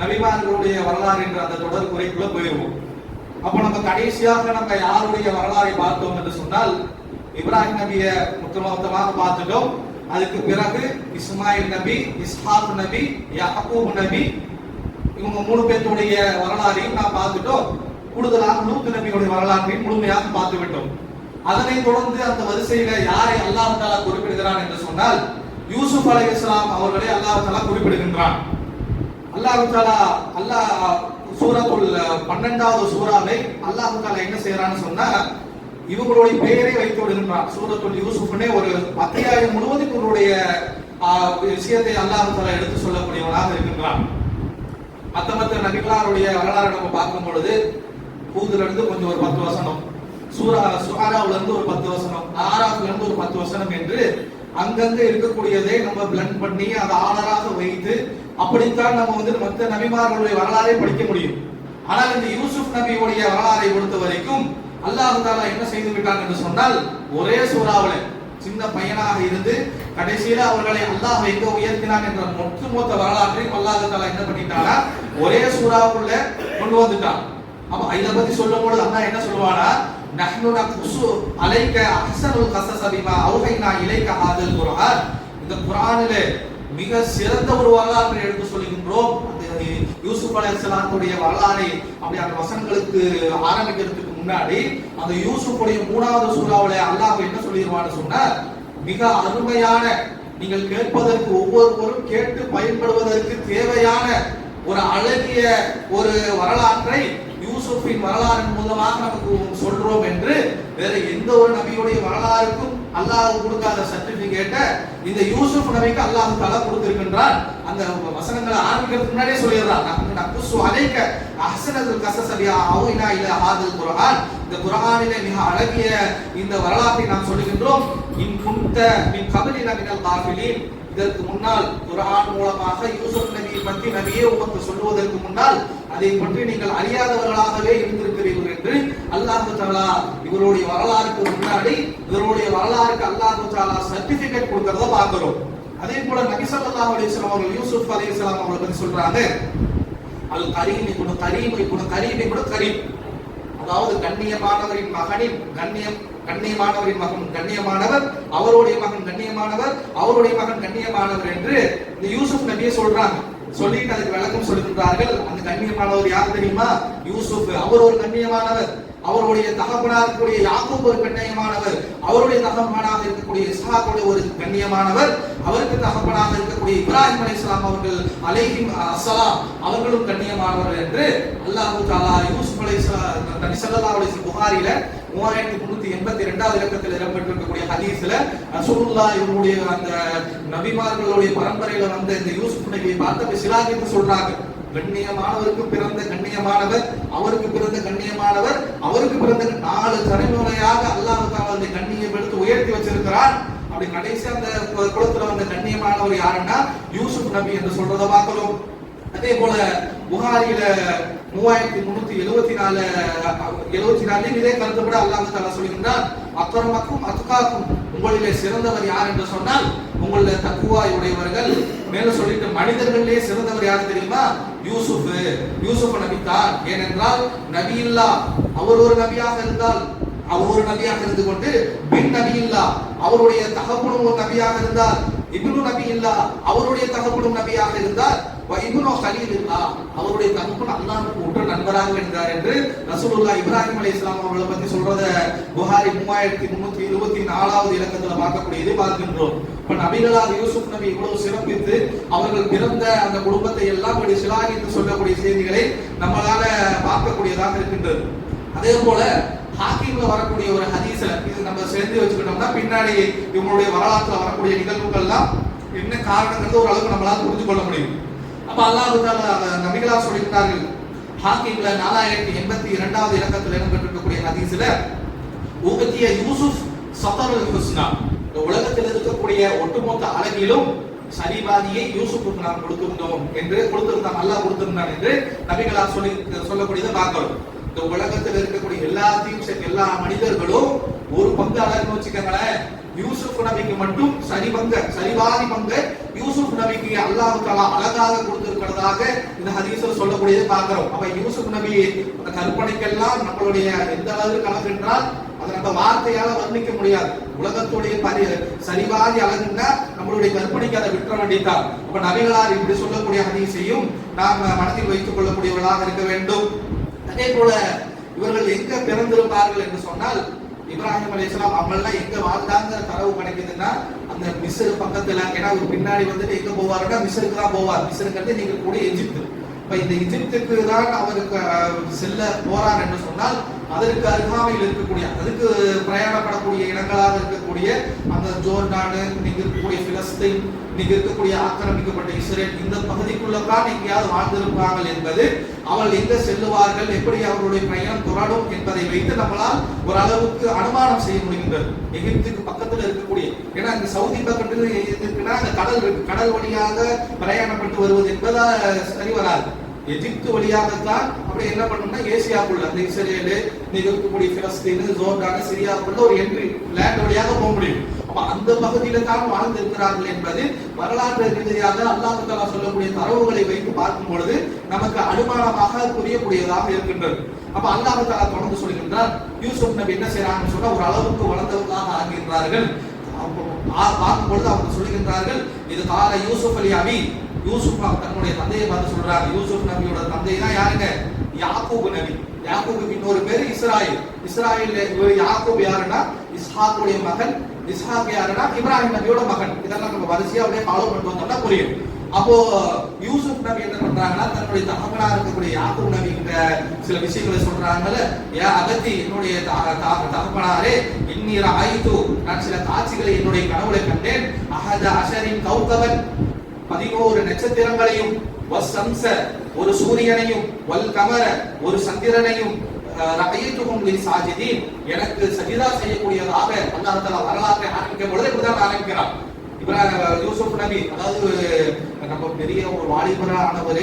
நபிமார்களுடைய வரலாறு என்ற அந்த தொடர் குறைக்குள்ள போயிருவோம். அப்ப நம்ம கடைசியாக நம்ம யாருடைய வரலாறை பார்த்தோம் என்று சொன்னால் இப்ராஹிம் நபிய முத்தமாக பார்த்துட்டோம். அதுக்கு பிறகு இஸ்மாயில் நபி, இஸ்ஹாக் நபி, யாக்கூப் நபி, இவங்க 3 பேருடைய வரலாறையும் நான் பார்த்துட்டோம். கூடுதலாக லூத் நபியுடைய வரலாற்றையும் முழுமையாக பார்த்து விட்டோம். அதனை தொடர்ந்து அந்த வரிசையில யாரை அல்லாஹ் தஆலா குறிப்பிடுகிறான் என்று சொன்னால் யூசுப் அலைஹிஸ்ஸலாம் அவர்களை அல்லாஹ் தஆலா குறிப்பிடுகின்றான். அல்லாஹ் சூரத்துல் 12வது சூராவை அல்லாஹ் தஆலா என்ன செய்யறான்னு சொன்னா இவங்களுடைய பெயரை வைத்து விடுகின்றான். சூரத்துல் யூசுப்னே ஒரு அத்தியாயம் முழுவதும் இவருடைய விஷயத்தை அல்லாஹ் தஆலா எடுத்து சொல்லக்கூடியவனாக இருக்கின்றான். மத்த நபிகளாருடைய வரலாறு நம்ம பார்க்கும் பொழுது ஹூதுல இருந்து கொஞ்சம் ஒரு 10 வசனம், சுஆராவுல இருந்து ஒரு 10 வசனம், ஆராஃப்ல இருந்து ஒரு 10 வசனம் என்று அங்கங்க இருக்கக்கூடியதை நம்ம பிளண்ட் பண்ணி அதை ஆர்டராக வைத்து அப்படித்தான் நம்ம மற்ற நபிமார்களுடைய வரலாறை படிக்க முடியும். ஆனால் இந்த யூசுப் நபியுடைய வரலாறை பொறுத்த வரைக்கும் அல்லாஹ் தஆலா என்ன செய்து விட்டான் என்று சொன்னால் ஒரே சூறாவுல சின்ன பையனாக இருந்து கடைசியில அவர்களை அல்லாஹ் எங்க உயர்த்தினான் என்ற ஒட்டுமொத்த வரலாற்றை அல்லாஹ் தஆலா என்ன பண்ணிட்டானா ஒரே சூறாவுக்குள்ள கொண்டு வந்துட்டான். அப்ப இத பத்தி சொல்லும்போது அல்லாஹ் என்ன சொல்வானா நஹ்னு நக்ஸு அலைக அஹ்ஸனுல் கஸஸ பிமா அவ்ஹைனா இலைக ஹாதல் குர்ஆன். இந்த குர்ஆனிலே மிக சிறந்த ஒரு வரலாற்றை எடுத்து சொல்லுகின்றோம். யூசுப் அலைஹிஸ்ஸலாமுடைய வரலாறை அப்படி அந்த வசனங்களுக்கு ஆரம்பிக்கிறதுக்கு முன்னாடி அந்த யூசுஃபுடைய 3வது சூறாவிலே அல்லாஹ் என்ன சொல்லிடுவான்னு சொன்னா மிக அருமையான நீங்கள் கேட்பதற்கு ஒவ்வொருவரும் கேட்டு பயன்படுவதற்கு தேவையான ஒரு அழகிய ஒரு வரலாற்றை யூசுஃபின் வரலாறின் மூலமாக நமக்கு சொல்றோம் என்று வேற எந்த ஒரு நபியுடைய வரலாறுக்கும் அல்லாஹ் கொடுக்காத சர்டிபிகேட்டை இந்த யூசுப் நபிக்கு அல்லாஹ் தஆலா கொடுத்திருக்கின்றான். அந்த வசனங்களை ஆரம்பிக்கிறதுக்கு முன்னாடியே சொல்லிடுறான் நக்ஸு அலைக அஹ்ஸனல் கஸஸ பிமா அவ்ஹைனா இலா ஹாதல் குர்ஆன். இந்த குர்ஆனிலே மிக அழகிய இந்த வரலாற்றை நாம் சொல்லுகின்றோம். இன் குன்த மின் கப்லினா மினல் காஃபிலீன். இதற்கு முன்னால் குர்ஆன் மூலமாக யூசுப் நபியை பற்றி நபியே உங்களுக்கு சொல்லுவதற்கு முன்னால் அதை பற்றி நீங்கள் அறியாதவர்களாகவே இருந்திருக்கிறீர்கள் என்று அல்லாஹ் தஆலா இவருடைய வரலாறுக்கு முன்னாடி இவருடைய வரலாறுக்கு அல்லாஹ் தஆலா சர்டிபிகேட் கொடுக்கிறத பார்க்கிறோம். அதே போல நபி ஸல்லல்லாஹு அலைஹி வஸல்லம் அவர்கள் யூசுப் அலைஹிஸ்ஸலாம் அவங்களை பற்றி சொல்றாங்க அல் கரீம் இப்னு கரீம், அதாவது கண்ணியமானவரின் மகனின் கண்ணியமானவரின் மகன் கண்ணியமானவர், அவருடைய மகன் கண்ணியமானவர், அவருடைய மகன் கண்ணியமானவர் என்று இந்த யூசுப் நபியை சொல்றாங்க. சொல்லிட்டு அதுக்கு விளக்கம் சொல்லுகின்றார்கள். அந்த கண்ணியமானவர் யார் தெரியுமா? யூசுப். அவர் ஒரு கண்ணியமானவர். அவருடைய தகப்பனாக இருக்கக்கூடிய யாக்கூப் ஒரு கண்ணியமானவர். அவருடைய தகப்பனாக இருக்கக்கூடிய இஸ்ஹாக்குடைய ஒரு கண்ணியமானவர். அவருக்கு தகப்பனாக இருக்கக்கூடிய இப்ராஹிம் அலைஹிஸ்ஸலாம் அவர்கள் அலைஹிம் அஸ்ஸலாம் அவர்களும் கண்ணியமானவர் என்று அல்லாஹ் தஆலா யூசுப் அலைஹிஸ்ஸலாம் நபி ஸல்லல்லாஹு அலைஹி வஸல்லம் புகாரில 3382வது இலக்கத்தில் இடம்பெற்றிருக்கக்கூடிய ஹதீஸ்ல ரசூலுல்லாஹ் இவருடைய அந்த நபிமார்களுடைய பரம்பரையில வந்த இந்த யூசுப் நபியை பார்த்து சிலாகித்து சொல்றாங்க. கண்ணியமானவருக்கு பிறந்த கண்ணியமானவர், அவருக்கு பிறந்த கண்ணியமானவர், அவருக்கு பிறந்த 4 தலைமுறையாக அல்லாஹ் தஆலா அந்த கண்ணியம் எடுத்து உயர்த்தி வச்சிருக்கிறார். அப்படி கடைசி அந்த குலத்துல வந்த கண்ணியமானவர் யாருன்னா யூசுப் நபி என்று சொல்றத பார்க்கிறோம். அதே போல புகாரில 3374 இதே கருத்துப்பட அல்லாஹ் தஆலா சொல்கின்றார் அக்ரமக்கும் அத்காக்கும், உங்களிலே சிறந்தவர் யார் என்று சொன்னால் உங்களிலே தக்வா உடையவர்கள். மேலும் சொல்லிட்டு மனிதர்களிலே சிறந்தவர் யார் தெரியுமா? யூசுப் நபி தான். ஏனென்றால் நபி இல்லா அவர் ஒரு நபியாக இருந்தால் அவர் ஒரு நபியாக இருந்து கொண்டு பின் நபி இல்லா அவருடைய தகப்பனும் ஒரு நபியாக இருந்தால், இப்னு நபி இல்லா அவருடைய தகப்பனும் நபியாக இருந்தால், இப்னு கலீல் இல்லா அவருடைய தகப்பன் அல்லாஹ்வுக்கு உற்ற நண்பராக இருந்தார் என்று ரசூலுல்லாஹ் இப்ராஹிம் அலைஹிஸ்ஸலாம் அவர்களை பற்றி சொல்றத புகாரி 3324வது இலக்கத்துல பார்க்கக்கூடியதை பார்க்கின்றோம். இப்ப நபிகளாக யூசுப் நபி இவ்வளவு சிறப்பித்து அவர்கள் பிறந்த அந்த குடும்பத்தை எல்லாம் இப்படி சிலாகித்து சொல்லக்கூடிய செய்திகளை நம்மளால பார்க்கக்கூடியதாக இருக்கின்றது. அதே போல ஹாக்கிம்ல வரக்கூடிய ஒரு ஹதீஸ்ல இது நம்ம சேர்ந்து வச்சுக்கிட்டோம்னா பின்னாடி இவங்களுடைய வரலாற்றுல வரக்கூடிய நிகழ்வுகள்லாம் என்ன காரணங்கிறது ஒரு அளவுக்கு நம்மளால புரிந்து கொள்ள முடியும். அப்ப அல்லாஹ் தஆலா நபிகளார் சொல்லிட்டார்கள். ஹாக்கிம்ல 4082வது இலக்கத்தில் இடம்பெற்றிருக்கக்கூடிய ஹதீஸ்ல ஊகத்திய யூசுப் சதருல் ஹுஸ்னா, இந்த உலகத்தில் இருக்கக்கூடிய ஒட்டுமொத்த அழகிலும் சரிபாதியை யூசுப்புக்கு நாம் கொடுத்திருந்தோம் என்று அல்லாஹ் கொடுத்திருந்தான் என்று நபிகளார் சொல்லக்கூடியதை பார்க்கிறோம். இந்த உலகத்தில் இருக்கக்கூடிய எல்லாத்தையும் எல்லா மனிதர்களும் ஒரு பங்கு அழகுன்னு வச்சுக்கோங்களேன். யூசுப் நபிக்கு மட்டும் சரிபாதி பங்கு யூசுப் நபிக்கு அல்லாஹ் தஆலா அழகாக கொடுத்திருக்கிறதாக இந்த ஹதீஸ்ல சொல்லக்கூடியதை பார்க்கிறோம். அப்ப யூசுப் நபி கற்பனைக்கெல்லாம் நம்மளுடைய எந்த அளவுக்கு அழகு என்றால் அதை நம்ம வார்த்தையால வர்ணிக்க முடியாது. உலகத்துடைய சரிபாதி அழகுன்னா நம்மளுடைய கற்பனைக்கு அதை விட்டுற வேண்டியதான். அப்ப நபிகளார் இப்படி சொல்லக்கூடிய ஹதீஸையும் நாம் மனதில் வைத்துக் கொள்ளக்கூடியவர்களாக இருக்க வேண்டும். அதே போல இவர்கள் எங்க பிறந்திருப்பார்கள் என்று சொன்னால், இப்ராஹிம் அலைஹிஸ்ஸலாம் அவங்கெல்லாம் எங்க வாழ்ந்தாங்கிற தரவு கிடைக்குதுன்னா அந்த மிஸ்ர் பக்கத்துல. ஏன்னா ஒரு பின்னாடி வந்துட்டு எங்க போவாருன்னா மிஸ்ருக்கு தான் போவார். மிஸ்ருங்கிறது நீங்க கூட எஜிப்து. இப்ப இந்த எஜிப்துக்கு தான் அவருக்கு செல்ல போறார் என்று சொன்னால் அதற்கு அருகாமையில் இருக்கக்கூடிய, அதுக்கு பிரயாணப்படக்கூடிய இடங்களாக இருக்கக்கூடிய அந்த ஜோர்டானு, நீங்க இருக்கக்கூடிய பிலஸ்தீன், நீங்க இருக்கக்கூடிய ஆக்கிரமிக்கப்பட்ட இஸ்ரேல், இந்த பகுதிக்குள்ளதான் எங்கேயாவது வாழ்ந்திருப்பார்கள் என்பது, அவர்கள் எங்க செல்லுவார்கள், எப்படி அவர்களுடைய பிரயாணம் தொடரும் என்பதை வைத்து நம்மளால் ஓரளவுக்கு அனுமானம் செய்ய முடிகின்றது. எகிப்துக்கு பக்கத்துல இருக்கக்கூடிய, ஏன்னா இந்த சவுதி பக்கத்துல இருக்குன்னா அந்த கடல் இருக்கு, கடல் வழியாக பிரயாணப்பட்டு வருவது என்பதா சரி வராது. எகிப்து வழியாகத்தான் அப்படி என்ன பண்ணணும்னா ஏசியாக்குள்ள அந்த இஸ்ரேலு, நீங்க இருக்கக்கூடிய பிலஸ்தீன், ஜோர்டான், சிரியாக்குள்ள ஒரு என்ட்ரி லேண்ட் வழியாக போக முடியும். அப்ப அந்த பகுதியில தான் வாழ்ந்து இருக்கிறார்கள் என்பது வரலாற்று ரீதியாக அல்லாஹ் தஆலா சொல்லக்கூடிய தரவுகளை வைத்து பார்க்கும் பொழுது நமக்கு அனுமானமாக புரியக்கூடியதாக இருக்கின்றது. அப்ப அல்லாஹ் தஆலா தொடர்ந்து சொல்கின்றார், யூசுப் நபி என்ன செய்யறாங்கன்னு சொன்னா ஒரு அளவுக்கு வளர்ந்தவர்களாக ஆகின்றார்கள். பார்க்கும் பொழுது அவங்க சொல்லுகின்றார்கள், இது கால யூசுப் அலி அபி, யூசுப் தன்னுடைய தந்தையை பார்த்து சொல்றாங்க. யூசுப் நபியோட தந்தை தான் யாருங்க? யாக்கூப் நபி. யாக்கூபுக்கு இன்னொரு பேரு இஸ்ராயில். இஸ்ராயில் யாக்கூப் யாருன்னா இஸ்ஹாக்குடைய மகன், இஸ்ஹாக் யாருன்னா இப்ராஹிம் நபியோட மகன். இதெல்லாம் நம்ம வரிசையா அப்படியே ஃபாலோ பண்ணிட்டு வந்தோம்னா புரியும். அப்போ யூசுப் நபி என்ன பண்றாங்கன்னா தன்னுடைய தகப்பனா இருக்கக்கூடிய யாக்கூப் நபி கிட்ட சில விஷயங்களை சொல்றாங்கல்ல, யா அகத்தி, என்னுடைய தகப்பனாரே, இன்னீர ஆயித்து, நான் சில காட்சிகளை என்னுடைய கனவுல கண்டேன். அஹத அஷரின் கௌகபன், 11 நட்சத்திரங்களையும், வஸ்ஸம்ஸ, ஒரு சூரியனையும், வல் கமர, ஒரு சந்திரனையும், ரஅய்துஹும் லி சாஜிதீன், எனக்கு சஜிதா செய்யக்கூடியதாக அல்லாஹ் தஆலா வரலாற்றை ஆரம்பிக்கும் பொழுது இப்படிதான் ஆரம்பிக்கிறார். இப்ராஹிம் யூசுப் நபி, அதாவது நம்ம பெரிய ஒரு வாலிபரானவர்,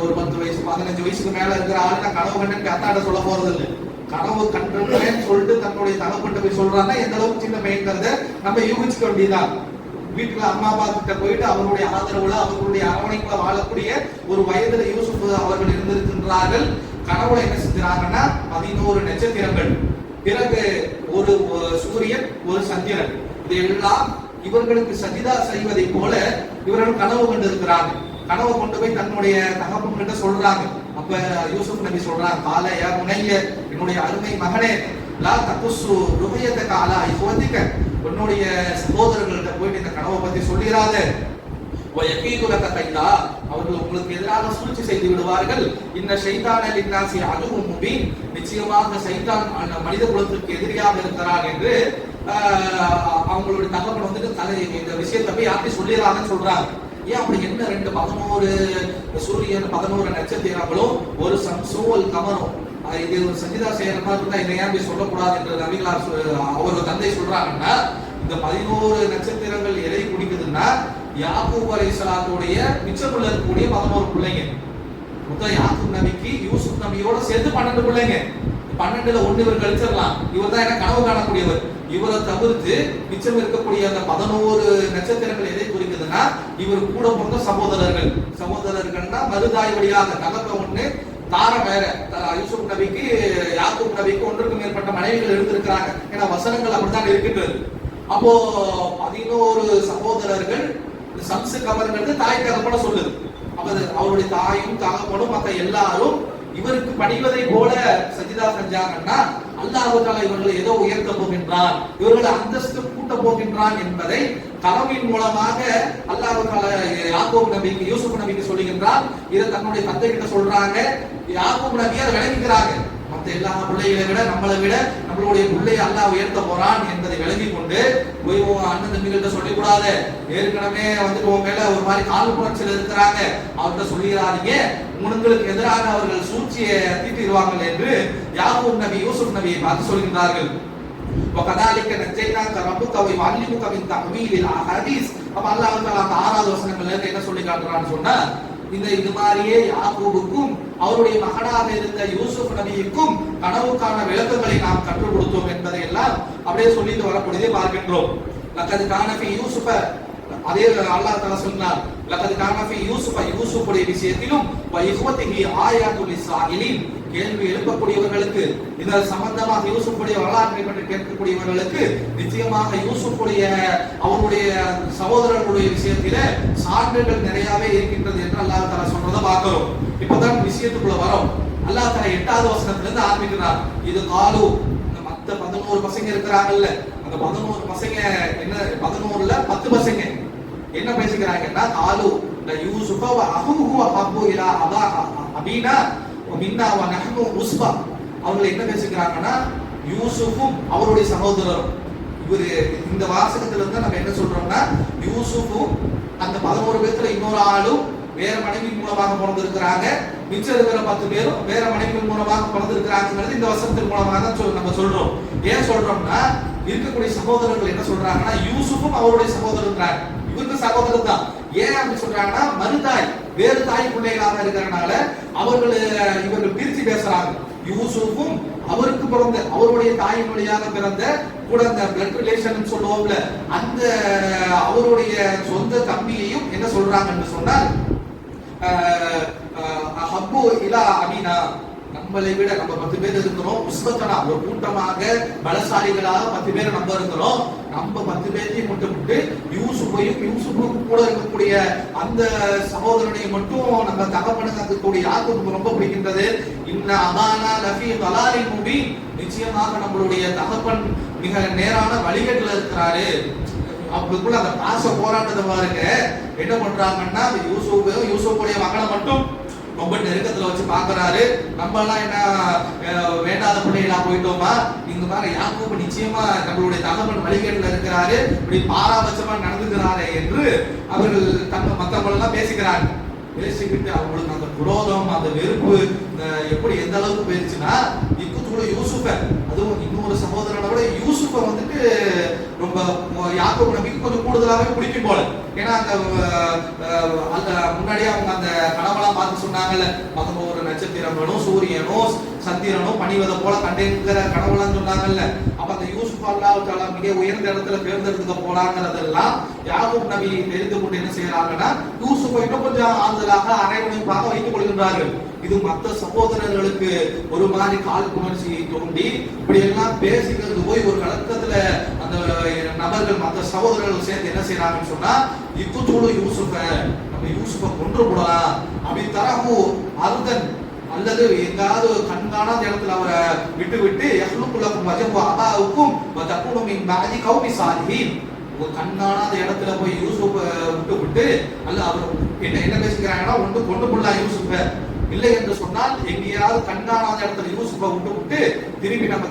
ஒரு 10 வயசு 15 வயசுக்கு மேல இருக்கிற ஆளு நான் கனவு கண்டேன்னு அத்தாட்ட சொல்ல போறது இல்லை. கனவு கண்டேன்னு சொல்லிட்டு தன்னுடைய தகப்பன்ட்ட போய் சொல்றாங்கன்னா எந்த அளவுக்கு சின்ன பையன்கிறத நம்ம யூகிச்சுக்க வேண்டியதான். வீட்டுல அம்மா அப்பா கிட்ட போயிட்டு அவருடைய ஆதரவுல அவர்களுடைய அரவணைப்புல வாழக்கூடிய ஒரு வயதுல யூசுப் அவர்கள் இருந்திருக்கின்றார்கள். கனவுல என்ன செஞ்சாங்கன்னா 11 நட்சத்திரங்கள், பிறகு ஒரு சூரியன், ஒரு சந்திரன், இதையெல்லாம் இவர்களுக்கு சஜிதா செய்வதை போல இவர்கள் கனவு கண்டிருக்கிறாங்க. கனவு கொண்டு போய் தன்னுடைய தகப்பன் கிட்ட சொல்றாங்க. அப்ப யூசுப் நபி சொல்றாங்க, கால யா முனைய, என்னுடைய அருமை மகனே, லா தகுசு ருஹயதக அலா இஹ்வதிக, உன்னுடைய சகோதரர்கள்ட்ட போயிட்டு இந்த கனவை பத்தி சொல்லிராத. வயகீது லக கைதா, அவர்கள் உங்களுக்கு எதிராக சூழ்ச்சி செய்து விடுவார்கள். இன்ன ஷைத்தான லின்னாசி அதுவும் முபீன், நிச்சயமாக சைத்தான் மனித குலத்திற்கு எதிரியாக இருக்கிறான் என்று அவங்களுடைய தகவல் வந்துட்டு இந்த விஷயத்தை போய் யார்ட்டி சொல்லிடறாங்கன்னு சொல்றாங்க. ஏன் அப்படி என்ன 11 சூரியன் 11 நட்சத்திரங்களும் ஒரு சம்சூவல் கமரும் இது ஒரு சஜிதா செய்யற மாதிரி இருந்தா இதை ஏன் போய் சொல்லக்கூடாது என்று நபிகளார் அவரோட தந்தை சொல்றாங்கன்னா, இந்த 11 நட்சத்திரங்கள் எதை குடிக்குதுன்னா யாக்கூப் அலைஹிஸ்ஸலாத்துடைய மிச்சமுள்ள இருக்கக்கூடிய 11 பிள்ளைங்க. மொத்தம் யாக்கூப் நபிக்கு யூசுப் நபியோட சேர்த்து 12 பிள்ளைங்க. 12ல 1 இவர் கழிச்சிடலாம். இவர் தான் என்ன கனவு காணக்கூடியவர். இவரை தவிர்த்து மிச்சம் இருக்கக்கூடிய அந்த 11 நட்சத்திரங்கள் எதை குறிக்குதுன்னா இவர் கூட பிறந்த சகோதரர்கள். சகோதரர்கள்னா மருதாய் வழியாக தகப்ப ஒண்ணு தார வேற. யூசுப் நபிக்கு யாக்கூப் நபிக்கு 1க்கு மேற்பட்ட மனைவிகள் இருந்திருக்கிறாங்க. ஏன்னா வசனங்கள் அப்படித்தான் இருக்கின்றது. அப்போ 11 சகோதரர்கள் சம்சு கவர்ங்கிறது தாய் தகப்பன சொல்லுது. அப்ப அவருடைய தாயும் தகப்பனும் மற்ற எல்லாரும் இவருக்கு பணிவதை போல சஜிதா செஞ்சாங்கன்னா அல்லாஹ் தஆலா இவர்களை ஏதோ உயர்த்த போகின்றான், இவர்களை அந்தஸ்து கூட்ட போகின்றான் என்பதை கனவின் மூலமாக அல்லாஹ் தஆலா யாக்கூப் நபிக்கு யூசுப் நபிக்கு சொல்லுகின்றார். இதை தன்னுடைய தந்தை கிட்ட சொல்றாங்க. யாக்கூப் நபி அதை விளங்கிக்கிறாங்க. மற்ற எல்லா பிள்ளைகளை விட நம்மளை விட நம்மளுடைய பிள்ளையை அல்லாஹ் உயர்த்த போறான் என்பதை விளங்கி கொண்டு போய் அண்ணன் தம்பிகிட்ட சொல்லக்கூடாது, ஏற்கனவே வந்துட்டு உன் மேல ஒரு மாதிரி கால் புணர்ச்சியில் இருக்கிறாங்க, அவர்கிட்ட சொல்லிடாதீங்க, உங்களுக்கு எதிராக அவர்கள் சூழ்ச்சியை தீட்டிடுவாங்க என்று யாக்கூப் நபி யூசுப் நபியை பார்த்து சொல்கின்றார்கள். وَكَذَلِكَ نَجَّيْنَاكَ رَبُّكَ وَيُعَلِّمُكَ مِنْ تَأْوِيلِ الْأَحَادِيثِ. அப்ப அல்லாஹ் தஆலா அந்த 6வது வசனங்கள்ல என்ன சொல்லி காட்டுறான்னு சொன்னா, இது மாதிரியே யாக்கூபுக்கும் அவருடைய மகனாக இருந்த யூசுப் நபிக்கும் கனவுக்கான விளக்கங்களை நாம் கற்றுக் கொடுத்தோம் என்பதை எல்லாம் அப்படியே சொல்லிட்டு வரக்கூடியதை பார்க்கின்றோம். லக்கத் கான ஃபீ யூசுஃப அதே அல்லாஹ் தஆலா சொன்னார், லகத் கான ஃபீ யூசுஃபுடைய விஷயத்திலும் வ இஹ்வதிஹி ஆயாத்துல் லிஸ்ஸாயிலின், கேள்வி எழுப்பக்கூடியவர்களுக்கு, இந்த சம்பந்தமாக யூசுஃபுடைய வரலாற்றை பற்றி கேட்கக்கூடியவர்களுக்கு நிச்சயமாக யூசுஃபுடைய அவருடைய சகோதரர்களுடைய விஷயத்தில சான்றுகள் நிறையவே இருக்கின்றது என்று அல்லாஹ் தஆலா சொல்றதை பார்க்கிறோம். இப்பதான் விஷயத்துக்குள்ள வரோம். அல்லாஹ் தஆலா 8வது வசனத்துல இருந்து ஆரம்பிக்கிறார். இது காலு, மத்த 11 பசங்க இருக்கிறாங்கல்ல, அந்த 11 பசங்க என்ன, 11ல 10 பசங்க என்ன பேசிக்கிறாங்கன்னா, காலு ல யூசுஃப வ அஹூஹு அஹப்பு இலா அபீனா வ மின்னா வ நஹ்னு உஸ்பா. அவங்க என்ன பேசிக்கிறாங்கன்னா, யூசுஃபும் அவருடைய சகோதரரும். இவரு இந்த வாசகத்துல இருந்து நம்ம என்ன சொல்றோம்னா, யூசுஃபும் அந்த 11 பேர்ல இன்னொரு ஆளும் வேற மனைவி மூலமாக பிறந்திருக்கிறாங்க, மிச்சம் இருக்கிற 10 பேரும் வேற மனைவி மூலமாக பிறந்திருக்கிறாங்கிறது இந்த வசனத்தின் மூலமாக தான் நம்ம சொல்றோம். ஏன் சொல்றோம்னா, இருக்கக்கூடிய சகோதரர்கள் என்ன சொல்றாங்கன்னா, யூசுஃபும் அவருடைய சகோதரர், இவருக்கு சகோதரர் தான். ஏன் அப்படி சொல்றாங்கன்னா, மறுதாய் வேறு தாய் பிள்ளைகளாக இருக்கிறனால இவர்கள் பிரிச்சு பேசுறாங்க. யூசுஃபும் அவருக்கு பிறந்த அவருடைய தாயின் வழியாக பிறந்த கூட அந்த பிளட் ரிலேஷன் சொல்லுவோம்ல, அந்த அவருடைய சொந்த தம்பியையும் என்ன சொல்றாங்கன்னு சொன்னால், ஹப்பு இலா அபீனா, நம்மளை விட நம்ம 10 பேர் இருக்கிறோம், உஸ்பத்தனா ஒரு கூட்டமாக பலசாலிகளாக 10 பேர் நம்ம இருக்கிறோம், நம்ம 10 பேரையும் விட்டு யூசுஃபுக்கு கூட இருக்கக்கூடிய அந்த சகோதரனை மட்டும் நம்ம தகப்பனுக்கு இருக்கக்கூடிய யாருக்கு ரொம்ப பிடிக்கின்றது. இன்ன அதானா லஃபி தலாலின் முபீன், நிச்சயமாக நம்மளுடைய தகப்பன் மிக நேரான வழிகேட்டுல இருக்கிறாரு. அவங்களுக்குள்ள அந்த பாச போராட்டத்தை பாருங்க. என்ன பண்றாங்கன்னா, யூசுஃபுடைய மகளை மட்டும் ரொம்ப நெருக்கத்துல வச்சு பாக்குறாரு. நம்ம எல்லாம் என்ன வேண்டாத பிள்ளைகளா போயிட்டோமா, இந்த மாதிரி யாக்கூப் நிச்சயமா நம்மளுடைய தகவல் வழிகேட்டுல இருக்கிறாரு, இப்படி பாராபட்சமா நடந்துக்கிறாரு என்று அவர்கள் மத்தவங்க எல்லாம் பேசிக்கிறாங்க. பேசிக்கிட்டு அவங்களுக்கு அந்த குரோதம், அந்த வெறுப்பு எப்படி எந்த அளவுக்கு போயிருச்சுன்னா, இக்குத்தூட யூசுஃப, அதுவும் இன்னொரு சகோதரனை விட யூசுஃப வந்துட்டு ரொம்ப யாக்கூப் நபிக்கு கொஞ்சம் கூடுதலாவே பிடிக்கும் போல. ஏன்னா அந்த முன்னாடியே அவங்க அந்த கனவெல்லாம் பார்த்து சொன்னாங்கல்ல, 11 நட்சத்திரங்களும் சூரியனும் சந்திரனும் பணிவதை போல கண்டேங்கிற கனவுலாம் சொன்னாங்கல்ல. அப்ப அந்த யூசுப் அல்லாஹ் தஆலா மிக உயர்ந்த இடத்துல தேர்ந்தெடுக்க போறாங்கிறதெல்லாம் யாக்கூப் நபி தெரிந்து கொண்டு என்ன செய்யறாங்கன்னா, யூசுஃபை இன்னும் கொஞ்சம் ஆறுதலாக அரவணைப்பாக வைத்துக் கொள்கின்றார்கள். இது மற்ற சகோதரர்களுக்கு ஒரு மாதிரி காழ்ப்புணர்ச்சியை தோண்டி இப்படி எல்லாம் பேசிக்கிறது போய் ஒரு கலக்கத்துல அந்த நபர்கள் மற்ற சகோதரர்கள் சேர்ந்து என்ன செய்யறாங்கன்னு சொன்னா, இக்குத்தூடு யூசுஃப, நம்ம யூசுஃபை கொன்று போடலாம் அப்படி தரகு அர்தன், அல்லது எங்காவது கண்காணாத இடத்துல அவரை விட்டு யஹ்லுக்குலக்கும் வஜபு அபாவுக்கும் வ தகுனு மின் பஅதி கௌமி சாலிஹீன், ஒரு கண்காணாத இடத்துல போய் யூசுஃபை விட்டு அல்ல அவர் என்ன பேசிக்கிறாங்கன்னா, ஒன்று கொண்டு போடலாம் யூசுஃபை, இல்லை என்று சொன்னால் எங்கேயாவது கண்காணாத இடத்துல யூசுஃபை விட்டு திருப்பி நம்ம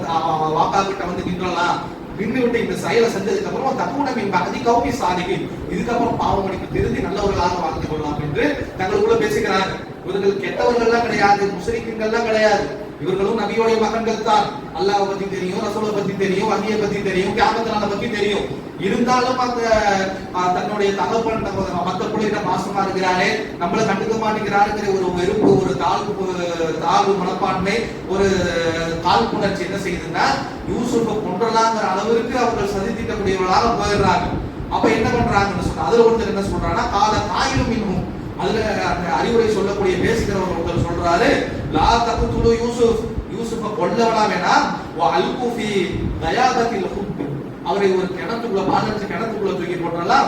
வாப்பா கிட்ட வந்து நின்றலாம், நின்று விட்டு இந்த செயலை செஞ்சதுக்கு அப்புறம் தகுனமின் பஅதி கௌமி சாலிஹீன், இதுக்கப்புறம் பாவம் மன்னிப்பு திருந்தி நல்லவர்களாக வாழ்ந்து கொள்ளலாம் என்று தங்களுக்குள்ள பேசுகிறாங்க. இவர்கள் கெட்டவர்கள்லாம் கிடையாது, முஸ்லிம்கள்லாம் கிடையாது, இவர்களும் நபியோடைய மகன்கள் தான். அல்லாஹ் பத்தி தெரியும், ரசூலை பத்தி தெரியும், வஹியை பத்தி தெரியும், கியாமத் நாளை பத்தி தெரியும். இருந்தாலும் அந்த தன்னுடைய தகப்பன் மற்ற பிள்ளைகிட்ட பாசமா இருக்கிறாரே, நம்மளை கண்டுக்க மாட்டேங்கிறாருங்கிற ஒரு வெறுப்பு, ஒரு தாழ்வு மனப்பான்மை, ஒரு காழ்ப்புணர்ச்சி என்ன செய்யுதுன்னா, யூசுஃபை கொன்றலாங்கிற அளவிற்கு அவர்கள் சதித்திட்டக்கூடியவர்களாக போயிடுறாங்க. அப்ப என்ன பண்றாங்கன்னு சொன்னா, அதுல ஒருத்தர் என்ன சொல்றாங்கன்னா, கால தாயிலும் இன்னும், அதுல அந்த அறிவுரை சொல்லக்கூடிய பேசுகிறவர் ஒருத்தர் சொல்றாரு, லா தக்துலு யூசுஃப், யூசுஃபை கொல்லவனா வேணாம், வ அல்கு ஃபீ கயாபத்தில் ஹுப், அவரை ஒரு கிணத்துக்குள்ள பாலடிச்சு கிணத்துக்குள்ள தூக்கி போட்டலாம்,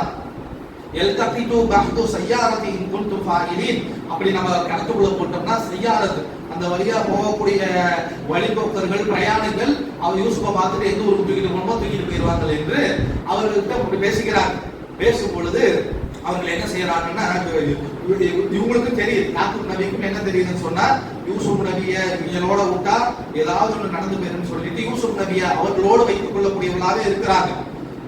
எல்தகிது பஹது சய்யாரதி இன் குன்தும் ஃபாயிலின், அப்படி நம்ம கிணத்துக்குள்ள போட்டோம்னா சய்யாரத், அந்த வழியா போகக்கூடிய வழிபோக்கர்கள் பிரயாணிகள் அவர் யூசுஃபை பார்த்துட்டு எந்த ஊருக்கு தூக்கிட்டு போகணுமோ தூக்கிட்டு போயிடுவாங்க என்று அவர்கள்ட்ட அப்படி பேசுகிறாங்க. பேசும் பொழுது அவங்க என்ன செய்யறாங்கன்னா, இவங்களுக்கு தெரியும், யாக்கூப் நபிக்கும் என்ன தெரியுதுன்னு சொன்னா, யூசுப் நபிய இவங்களோட விட்டா ஏதாவது ஒன்று நடந்து போயிருன்னு சொல்லிட்டு யூசுப் நபிய அவர்களோடு வைத்துக் கொள்ளக்கூடியவர்களாக இருக்கிறாங்க.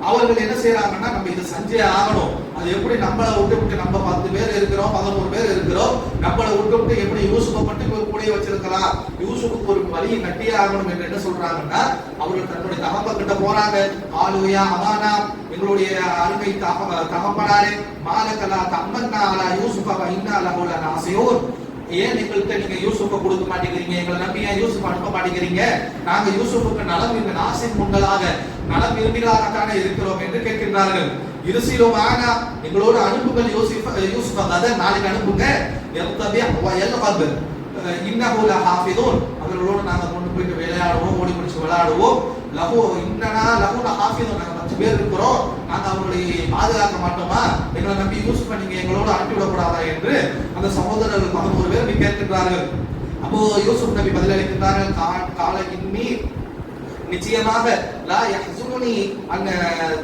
அவர்கள் என்ன செய்யறாங்கன்னா, நம்ம இதை செஞ்சே ஆகணும், அது எப்படி நம்மளை விட்டு நம்ம 10 பேர் இருக்கிறோம், 11 பேர் இருக்கிறோம், நம்மளை விட்டு எப்படி யூசுஃபை மட்டும் கூட வச்சிருக்கலாம், யூசுஃபுக்கு ஒரு வழியை கட்டியே ஆகணும் என்று என்ன சொல்றாங்கன்னா, அவர்கள் தன்னுடைய தகப்பன் கிட்ட போறாங்க. ஆலுயா அமானா, எங்களுடைய அருமை தகப்பனாரே, மாலகலா தம்மன்னா அலா யூசுஃபா வ இன்னா லஹு லநாசியூன், ஏன் எங்கள்கிட்ட நீங்க யூசுஃபை கொடுக்க மாட்டேங்கிறீங்க, எங்களை நம்பி ஏன் யூசுஃப் அனுப்ப மாட்டேங்கிறீங்க, நாங்க யூசுஃபுக்கு நலம் நாசின் முன்களாக நலம் விரும்பிகளாகத்தானே இருக்கிறோம் என்று கேட்கின்றார்கள். இருசிலும் ஆனா எங்களோட அனுப்புங்கள் யூசுஃப கதன் நாளைக்கு அனுப்புங்க யர்தபி வ யல்கப் இன்னஹு லஹாஃபிதுன் அவர்களோடு நாங்க கொண்டு போயிட்டு விளையாடுவோம், ஓடி பிடிச்சு விளையாடுவோம். லஹு இன்னனா லஹு லஹாஃபிதுன் நாங்க 10 பேர் இருக்கிறோம், நாங்க அவர்களை பாதுகாக்க மாட்டோமா, எங்களை நம்பி யூசுஃபை நீங்க எங்களோட அனுப்பிவிடக் கூடாதா என்று அந்த சகோதரர்கள் 11 பேர் கேட்கின்றார்கள். அப்போ யூசுப் நபி பதிலளிக்கின்றார்கள், கால இன்னி நிச்சயமாக லா யஹ்சுனி அன்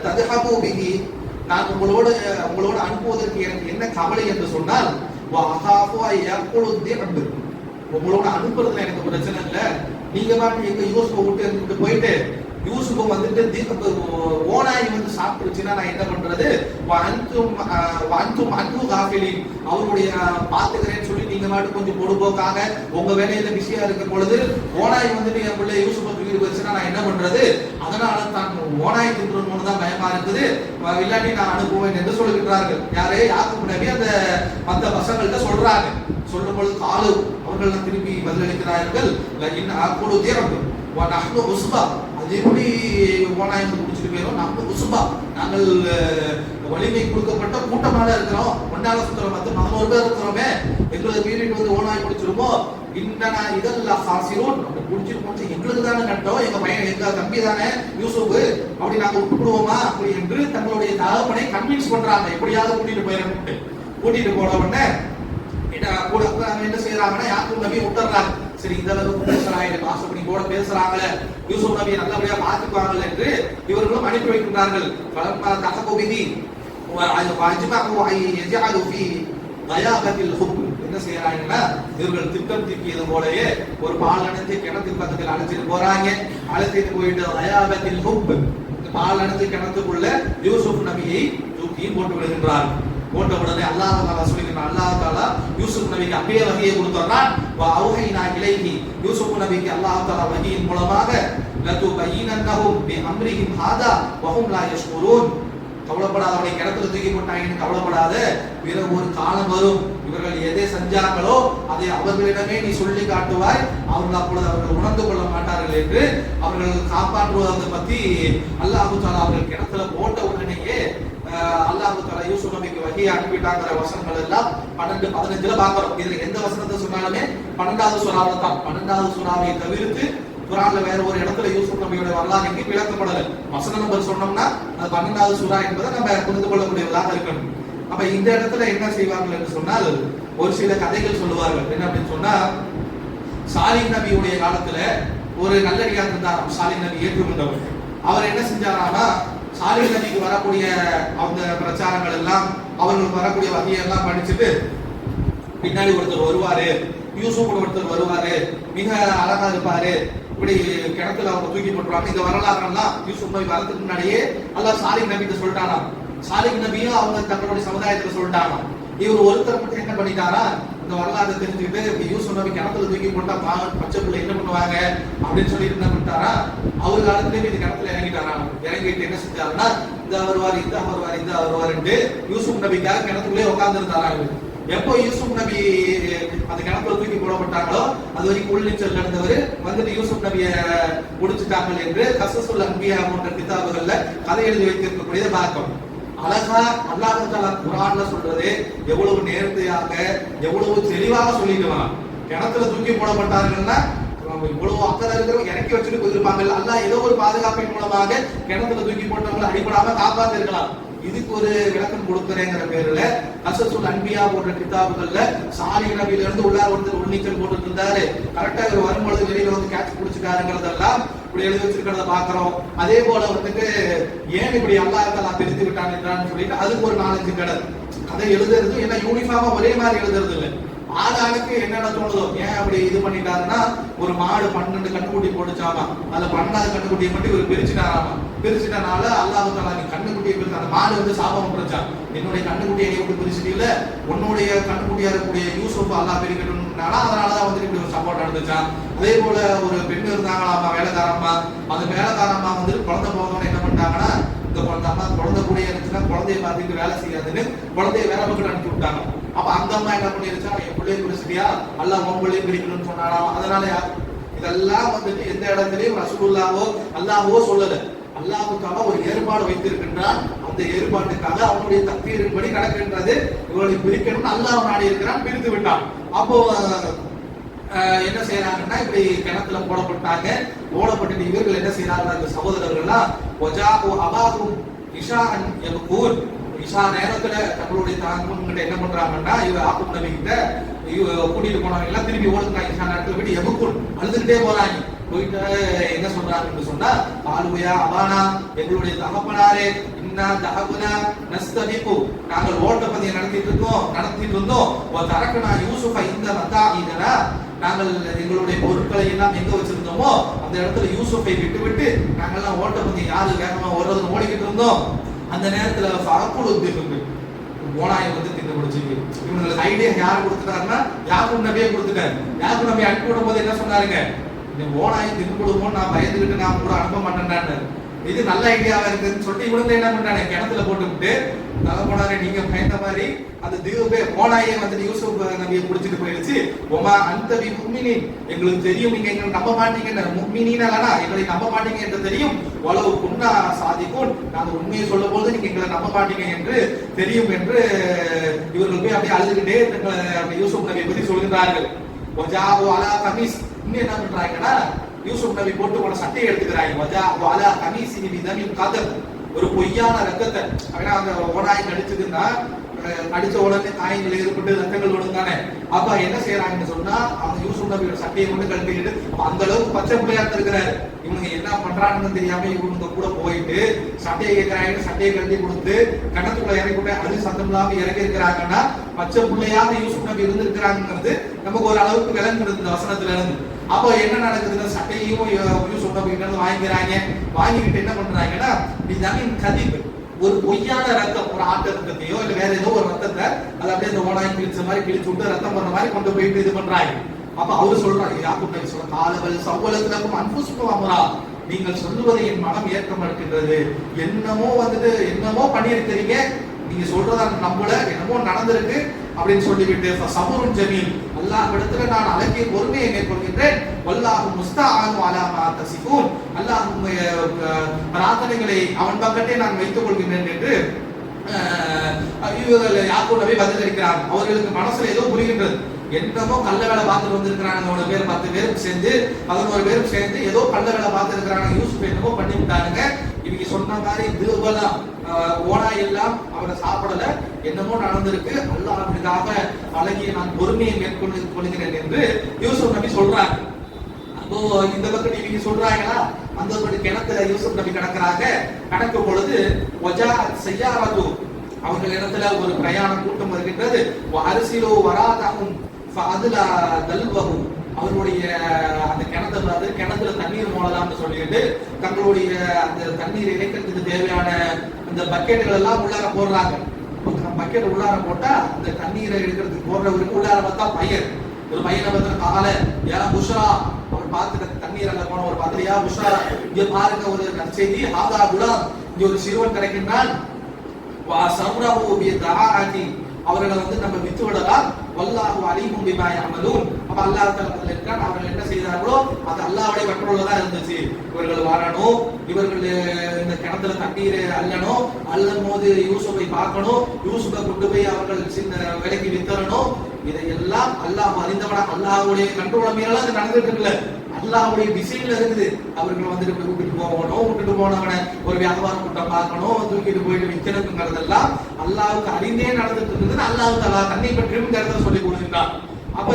தத்ஹபு பிஹி நான் உங்களோட அனுப்புவதற்கு எனக்கு என்ன கவலை என்று சொன்னால் வஹாஃபு யகுலு திஅப் உங்களோட அனுப்புறதுல எனக்கு பிரச்சனை இல்ல, நீங்க பாட்டு எங்க யூசுஃபை விட்டு போயிட்டு யூசுஃபை வந்துட்டு ஓனாய் வந்து சாப்பிட்டுருச்சுன்னா நான் என்ன பண்றது, அவருடைய பாத்துக்கிறேன்னு சொல்லி நீங்க பாட்டு கொஞ்சம் பொடுபோக்காக உங்க வேலையில பிஸியா இருக்க பொழுது ஓனாய் வந்துட்டு என் பிள்ளை யூசுஃபை தூக்கிட்டு போச்சுன்னா நான் என்ன பண்றது, அதனால தான் ஓனாய் தின்றோம்னு தான் பயமா இருக்குது, இல்லாட்டி நான் அனுப்புவேன் என்று சொல்லுகிறார்கள். யாரே யாக்கூப் நபி அந்த மற்ற பசங்கள்கிட்ட சொல்றாங்க. சொல்லும் பொழுது காலு அவர்கள் திரும்பி பதிலளிக்கிறார்கள், அது எப்படி ஓனாய் வந்து குடிச்சிட்டு போயிடும், நம்ம உசுபா நாங்கள் வலிமை கொடுக்கப்பட்ட கூட்டமாக இருக்கிறோம், ஒன்னால சுத்துறோம், 11 பேர் இருக்கிறோமே, எங்களுக்கு மீறிட்டு வந்து ஓனாய் குடிச்சிருமோ, இன்னனா இதெல்லாம் சாசிரோன் குடிச்சிட்டு போச்சு எங்களுக்கு தானே நட்டோம், எங்க பையன் எங்க தம்பி தானே யூசுப், அப்படி நாங்க விட்டுடுவோமா அப்படி என்று தங்களுடைய தகப்பனை கன்வின்ஸ் பண்றாங்க, எப்படியாவது கூட்டிட்டு போயிடணும். கூட்டிட்டு போன உடனே என்ன செய்யறாங்கன்னா யாக்கூப் நபி விட்டுறாங்க. சரி இந்த அளவுக்கு பேசுறாங்க, ஆசைப்படி கூட பேசுறாங்களே, யூசுப் நபியை நல்லபடியா பார்த்துக்குவாங்க என்று இவர்களும் அனுப்பி வைக்கின்றார்கள். என்ன செய்யறாங்கன்னா இவர்கள் திட்டம் தீட்டியது போலயே ஒரு பாலனத்தை கிணத்துக்கு பக்கத்தில் அழைச்சிட்டு போறாங்க. அழைச்சிட்டு போயிட்டு தயாபத்தில் ஹுப் பாலனத்தை கிணத்துக்குள்ள யூசுப் நபியை தூக்கி போட்டு விடுகின்றார்கள். போட்ட உடனே அல்லாஹ் தஆலா சொல்லுகிறான், அல்லாஹ் தஆலா யூசுப் நபிக்கு அப்படியே வஹியை கொடுத்தார். வா அவ்ஹைனா இலைஹி யூசுப் நபிக்கு அல்லாஹ் தஆலா வஹியின் மூலமாக லதுபையினன்னஹும் பி அம்ரிஹிம் ஹாதா வஹும் லா யஷ்குரூன் கவலைப்படாத, அவனை கிணத்துல தூக்கி போட்டாங்கன்னு கவலைப்படாத, பிறகு ஒரு காலம் வரும் இவர்கள் எதை செஞ்சாங்களோ அதை அவர்களிடமே நீ சொல்லி காட்டுவாய், அவர்கள் அப்பொழுது அவர்கள் உணர்ந்து கொள்ள மாட்டார்கள் என்று அவர்கள் காப்பாற்றுவதை பத்தி அல்லாஹ் தஆலா அவர்கள் கிணத்துல போட்ட உடனேயே அல்லாஹ் தஆலா யூசுப் நபிக்கு வஹியை அனுப்பிட்டாங்கிற வசனங்கள் எல்லாம் 12, 15 பாக்குறோம். இதுல எந்த வசனத்தை சொன்னாலுமே 12வது சூறாவை தான். 12வது சூறாவை தவிர்த்து குர்ஆன்ல வேற ஒரு இடத்துல யூசுப் நபியோட வரலாறு எங்கே விளக்கப்படல. வசன நம்பர் சொன்னோம்னா அது 12வது சூறா என்பதை நம்ம புரிந்து கொள்ளக்கூடியதாக இருக்கணும். அப்ப இந்த இடத்துல என்ன செய்வார்கள் என்று சொன்னால் ஒரு சில கதைகள் சொல்லுவார்கள். என்ன அப்படின்னு சொன்னா, சாலிஹ் நபியுடைய காலத்துல ஒரு நல்லடியார் இருந்தாராம். சாலிஹ் நபி ஏற்றுக்கொண்டவர். அவர் என்ன செஞ்சாராமா, சாலிஹ் நபிக்கு வரக்கூடிய அந்த பிரச்சாரங்கள் எல்லாம் அவர்களுக்கு வரக்கூடிய வகையெல்லாம் படிச்சுட்டு பின்னாடி ஒருத்தர் வருவாரு, யூசுப் ஒருத்தர் வருவாரு, மிக அழகா இருப்பாரு, இப்படி கிணத்துல அவங்க தூக்கி போட்டுருவாங்க. இந்த வரலாறுலாம் யூசுப் நபி வரதுக்கு முன்னாடியே அல்லாஹ் சாலிஹ் நபிக்கு சொல்லிட்டானா. சாலிஹ் நபியும் அவங்க தங்களுடைய சமுதாயத்துக்கு சொல்லிட்டாங்க. இவர் ஒருத்தர் மட்டும் என்ன பண்ணிட்டாரா, இந்த வரலாறு தெரிஞ்சுக்கிட்டு யூசுப் நபி கிணத்துல தூக்கி போட்டா பச்சை பிள்ளை என்ன பண்ணுவாங்க அப்படின்னு சொல்லிட்டு என்ன பண்ணிட்டாரா, அவர் காலத்திலேயே இந்த கிணத்துல இறங்கிட்டாரா. இறங்கிட்டு என்ன செஞ்சாருன்னா, இந்த வருவார் இந்த வருவார் இந்த வருவாருன்ட்டு யூசுப் நபிக்காக கிணத்துக்குள்ளே உட்கார்ந்து இருந்தாராங்க. எப்போ யூசுப் நபி அந்த கிணத்துல தூக்கி போடப்பட்டாங்களோ அது வரைக்கும் உள்நீச்சல் நடந்தவர் வந்துட்டு யூசுப் நபியை முடிச்சுட்டாங்க என்று கஸஸுல் அன்பியா போன்ற கிதாபுகள்ல கதை எழுதி வைத்திருக்கக்கூடிய பார்க்கும். அழகா அல்லாஹ் தஆலா குர்ஆன்ல சொல்றது எவ்வளவு நேர்த்தியாக எவ்வளவு தெளிவாக சொல்லிடுவான். கிணத்துல தூக்கி போடப்பட்டார்கள்னா இவ்வளவு அக்கறை இருக்கிறவங்க இறக்கி வச்சுட்டு போயிருப்பாங்க. அல்லாஹ் ஏதோ ஒரு பாதுகாப்பின் மூலமாக கிணத்துல தூக்கி போட்டவங்களை அடிபடாம காப்பாத்தி இருக்கலாம். இதுக்கு ஒரு விளக்கம் கொடுக்கிறேங்கிற பேர்ல கஸஸுல் அன்பியா போன்ற கிதாபுகள்ல சாலிஹ் நபியில இருந்து உள்ளார ஒருத்தர் உள்நீச்சல் போட்டுட்டு இருந்தாரு, கரெக்டா இவர் வரும்பொழுது வெளியில வந்து கேட்ச் பிடிச்சிட்டாருங்கிறதெல்லாம் இப்படி எழுதி வச்சிருக்கிறத பாக்குறோம். அதே போல வந்துட்டு ஏன் இப்படி அல்லாஹ் தஆலா பிரித்து விட்டான் என்றான்னு சொல்லிட்டு அதுக்கு ஒரு 4-5 கதை எழுதுறது. ஏன்னா யூனிஃபார்மா ஒரே மாதிரி எழுதுறது இல்லை, ஆளுக்கு என்னென்ன தோணுதோ. ஏன் அப்படி இது பண்ணிட்டாருன்னா, ஒரு மாடு 12 கண்ணுக்குட்டி போட்டுச்சாமா, அதுல 12வது கண்ணுக்குட்டியை மட்டும் இவர் பிரிச்சுட்டாராமா. பிரிச்சுட்டனால அல்லாஹ் தஆலா நீ கண்ணுக்குட்டியை பிரிச்சு அந்த மாடு வந்து சாபம் பிடிச்சான், என்னுடைய கண்ணுக்குட்டியை நீ விட்டு பிரிச்சுட்டீல, உன்னுடைய கண்ணுக்குட்டியா இருக்கக்கூடிய யூசுப் அல்லாஹ் பிரிக்கணும்னால அதனாலதான் வந்துட்டு இப்படி ஒரு சப்போர்ட் நடந்துச்சான். அதே போல ஒரு பெண் இருந்தாங்களாமா வேலைக்காரம்மா, அந்த வேலைக்காரம்மா வந்து குழந்தை போகணும்னு என்ன பண்ணிட்டாங்கன்னா, இந்த குழந்தை கூட இருந்துச்சுன்னா குழந்தைய பார்த்துட்டு வேலை செய்யாதுன்னு குழந்தைய வேலை பக்கம் அனுப்பி விட்டாங்க. அப்ப அந்த அம்மா என்ன பண்ணிருச்சா, என் பிள்ளைய பிடிச்சிட்டியா அல்ல உன் பிள்ளையும் பிடிக்கணும்னு சொன்னாலாம். அதனால இதெல்லாம் வந்துட்டு எந்த இடத்துலயும் ரசூலுல்லாஹோ அல்லாஹ்வோ சொல்லல. அல்லாஹ் தஆலா ஒரு ஏற்பாடு வைத்திருக்கின்றான். அந்த ஏற்பாட்டுக்காக அவனுடைய தக்தீரின்படி நடக்கின்றது. இவர்களை பிரிக்கணும் அல்லாஹ் நாடி இருக்கிறான், பிரித்து விட்டான். அப்போ என்ன செய்யறாங்கன்னா இப்படி கிணத்துல போடப்பட்டாங்க. போடப்பட்டு இவர்கள் என்ன செய்யறாங்க, அந்த சகோதரர்கள்லாம் அபாகும் இஷான் யபூர், இஷா நேரத்துல தங்களுடைய தாங்கிட்ட என்ன பண்றாங்கன்னா இவ ஆக்கும் நபி கிட்ட கூட்டிட்டு போனவங்க எல்லாம் திரும்பி ஓடுறாங்க. இஷா நேரத்துல போயிட்டு எபுக்குன் அழுதுகிட்டே போறாங்க. போயிட்டு என்ன சொல்றாங்கன்னு சொன்னா, ஆலுயா அபானா, எங்களுடைய தகப்பனாரே, இன்னா தஹபுனா நஸ்தபிகு, நாங்கள் ஓட்டப்பந்தயம் நடத்திட்டு இருந்தோம். தரக்கனா யூசுஃப இந்த மதாஇதனா, நாங்கள் எங்களுடைய பொருட்களை எல்லாம் எங்க வச்சிருந்தோமோ அந்த இடத்துல யூசுஃபை விட்டு நாங்கெல்லாம் ஓட்டப்பந்தயம் யாரு வேகமா ஓடுறதுன்னு ஓடிக்கிட்டு இருந்தோம். அந்த நேரத்துல ஓனாயை வந்து தின்னு முடிச்சு. இவங்களுக்கு ஐடியா யாரு கொடுத்துட்டாருன்னா யாக்கூப் நபியே கொடுத்துட்டாரு. யாக்கூப் நபி அனுப்பி விடும் போது என்ன சொன்னாருங்க, ஓனாயை தின்னு கொடுமோன்னு நான் பயந்துகிட்டு நான் கூட அனுப்ப மாட்டேன்டான்னு. இது நல்ல ஐடியாவா இருக்குன்னு சொல்லிட்டு இவனுக்கு என்ன பண்றாங்க, கிணத்துல போட்டுவிட்டு போனாரு. நீங்க பயந்த மாதிரி அந்த தீபே ஓனாயே வந்து யூசுப் நபியை குடிச்சிட்டு போயிடுச்சு. ஒமா அந்தவி முக்மினின், எங்களுக்கு தெரியும் நீங்க எங்களை நம்ப மாட்டீங்க, முக்மினினா எங்களை நம்ப மாட்டீங்க என்று தெரியும். உளவு குண்டா சாதிக்கும், நாங்க உண்மையை சொல்லும் போது நீங்க எங்களை நம்ப மாட்டீங்க என்று தெரியும் என்று இவர்கள் போய் அப்படியே அழுதுகிட்டே யூசுப் நபியை பத்தி சொல்கிறார்கள். கமீஸ், இன்னும் என்ன பண்றாங்கன்னா யூசுப் நபி போட்டு போன சட்டையை எடுத்துக்கிறாங்க. ஒரு பொய்யான ரத்தத்தை, அந்த ஓனாய் கடிச்சதுன்னா அடிச்ச உடனே காயங்கள் ஏற்பட்டு ரத்தங்கள் விடுங்கானே. அப்ப என்ன செய்யறாங்கன்னு சொன்னா அவங்க யூசுப் நபியோட சட்டையை கொண்டு கழட்டிக்கிட்டு அந்த அளவுக்கு பச்சை பிள்ளையா இருக்கிறாரு. இவங்க என்ன பண்றாங்கன்னு தெரியாம இவங்க கூட போயிட்டு சட்டையை கேட்கிறாங்க, சட்டையை கழட்டி கொடுத்து கணத்துக்குள்ள இறக்கி அது சத்தம் இல்லாம இறக்கி இருக்கிறாங்கன்னா பச்சை பிள்ளையாக யூசுப் நபி இருந்திருக்கிறாங்கிறது நமக்கு ஒரு அளவுக்கு விளங்குறது இந்த வசனத்துல இருந்து. அப்போ என்ன நடக்குதுன்னா சட்டையும் யூசுப் நபி வாங்கிக்கிறாங்க. வாங்கிக்கிட்டு என்ன பண்றாங்கன்னா இதுதான் கதிப்பு, ஒரு பொய்யான ரத்தம், ஒரு ஆட்டு ரத்தத்தையோ இல்ல வேற ஏதோ ஒரு ரத்தத்தை அதை அப்படியே இந்த ஓனாய் கிழிச்ச மாதிரி கிழிச்சு விட்டு ரத்தம் பண்ண மாதிரி கொண்டு போயிட்டு இது பண்றாங்க. அப்ப அவரு சொல்றாங்க, யாக்கூப் நபி சொல்ற காலவல் சவ்வலத்துக்கும் அன்புசுக்கும் அமரா, நீங்கள் சொல்லுவதை என் மனம் ஏற்க மாட்டேங்கிறது. என்னமோ பண்ணியிருக்கிறீங்க, நீங்க சொல்றதா நம்பல, என்னமோ நடந்திருக்கு அப்படின்னு சொல்லிவிட்டு சபருன் ஜமீல், அல்லாஹ் இடத்துல நான் அழகிய பொறுமையை மேற்கொள்கின்றேன். வல்லாஹு முஸ்தஆனு அலா மா தசிஃபூன், அல்லாஹ் பிரார்த்தனைகளை அவன் பக்கத்தே நான் வைத்துக் கொள்கின்றேன் என்று இவர்கள் யாக்கூப் நபி பதிலளிக்கிறார். அவர்களுக்கு மனசுல ஏதோ புரிகின்றது, என்னமோ கள்ள வேலை பார்த்துட்டு வந்திருக்கிறாங்க 9 பேர் 10 பேரும் சேர்ந்து 11 பேரும் சேர்ந்து ஏதோ கள்ள வேலை பார்த்து இருக்கிறாங்க. யூசுப் என்னமோ பண்ணி விட்டாருங்க. இவங்க சொன்ன மாதிரி திருவலாம் ஓனாய் எல்லாம் அவரை சாப்பிடல, என்னமோ நடந்திருக்கு, அல்லாஹ் அப்படிக்காக அழகிய நான் பொறுமையை மேற்கொள்கிறேன் என்று யூசுப் நபி சொல்றாங்க. அப்போ இந்த பக்கம் இவங்க சொல்றாங்களா, அந்த பக்கம் கிணத்துல யூசுப் நபி கிடக்குறாங்க. கிடக்கும் பொழுது செய்யாரது, அவர்கள் இடத்துல ஒரு பிரயாண கூட்டம் வருகின்றது. அரிசிலோ வராதாகும் அவருடைய அந்த கிணத்துல தண்ணீர் மூடலாம்னு சொல்லிட்டு தங்களுடைய அந்த தண்ணீர் இறைக்கிறதுக்கு தேவையான அந்த பக்கெட்டுகள் எல்லாம் உள்ளார போடுறாங்க. பக்கெட் உள்ளார போட்டா அந்த தண்ணீரை எடுக்கிறதுக்கு போடுறவருக்கு உள்ளார பார்த்தா ஒரு பையனை பார்த்தா காலை ஏன்னா புஷ்ரா அவர் பார்த்துட்டு தண்ணீர் அங்க போன ஒரு பார்த்துலையா புஷ்ரா, இங்க பாருங்க ஒரு நற்செய்தி, ஆதா குலாம், இங்க ஒரு சிறுவன் கிடைக்கின்றான். அவர்களை நம்ம வித்து விடலாம். வல்லாஹு அலீமும் பிமா யஅமலூன், அப்ப அல்லாஹ் தஆலா இருக்கான். அவர்கள் என்ன செய்தார்களோ அது அல்லாஹ்வுடைய கண்ட்ரோல்ல இருந்துச்சு. இவர்கள் வரணும், இவர்கள் இந்த கிணத்துல தண்ணீர் அள்ளணும், அள்ளும் போது யூசுஃபை பார்க்கணும், யூசுஃபை கொண்டு போய் அவர்கள் சின்ன விலைக்கு வித்தரணும். இதையெல்லாம் அல்லாஹ் அறிந்தவனா, அல்லாஹ்வுடைய கண்ட்ரோல் மீறலாம் அது நடந்துட்டு இருக்குல்ல, அல்லாஹ்வுடைய டிசைன்ல இருக்குது. அவர்கள் விட்டுட்டு போகணும், விட்டுட்டு போனவனை ஒரு வியாபாரம் கூட்டம் பார்க்கணும், தூக்கிட்டு போயிட்டு விற்கணுங்கிறதெல்லாம் அல்லாஹ்வுக்கு அறிந்தே நடந்துட்டு இருக்குது. அல்லாஹ் தஆலா தன்னை பற்றியும் சொல்லி கொடுக்கின்றான். அப்ப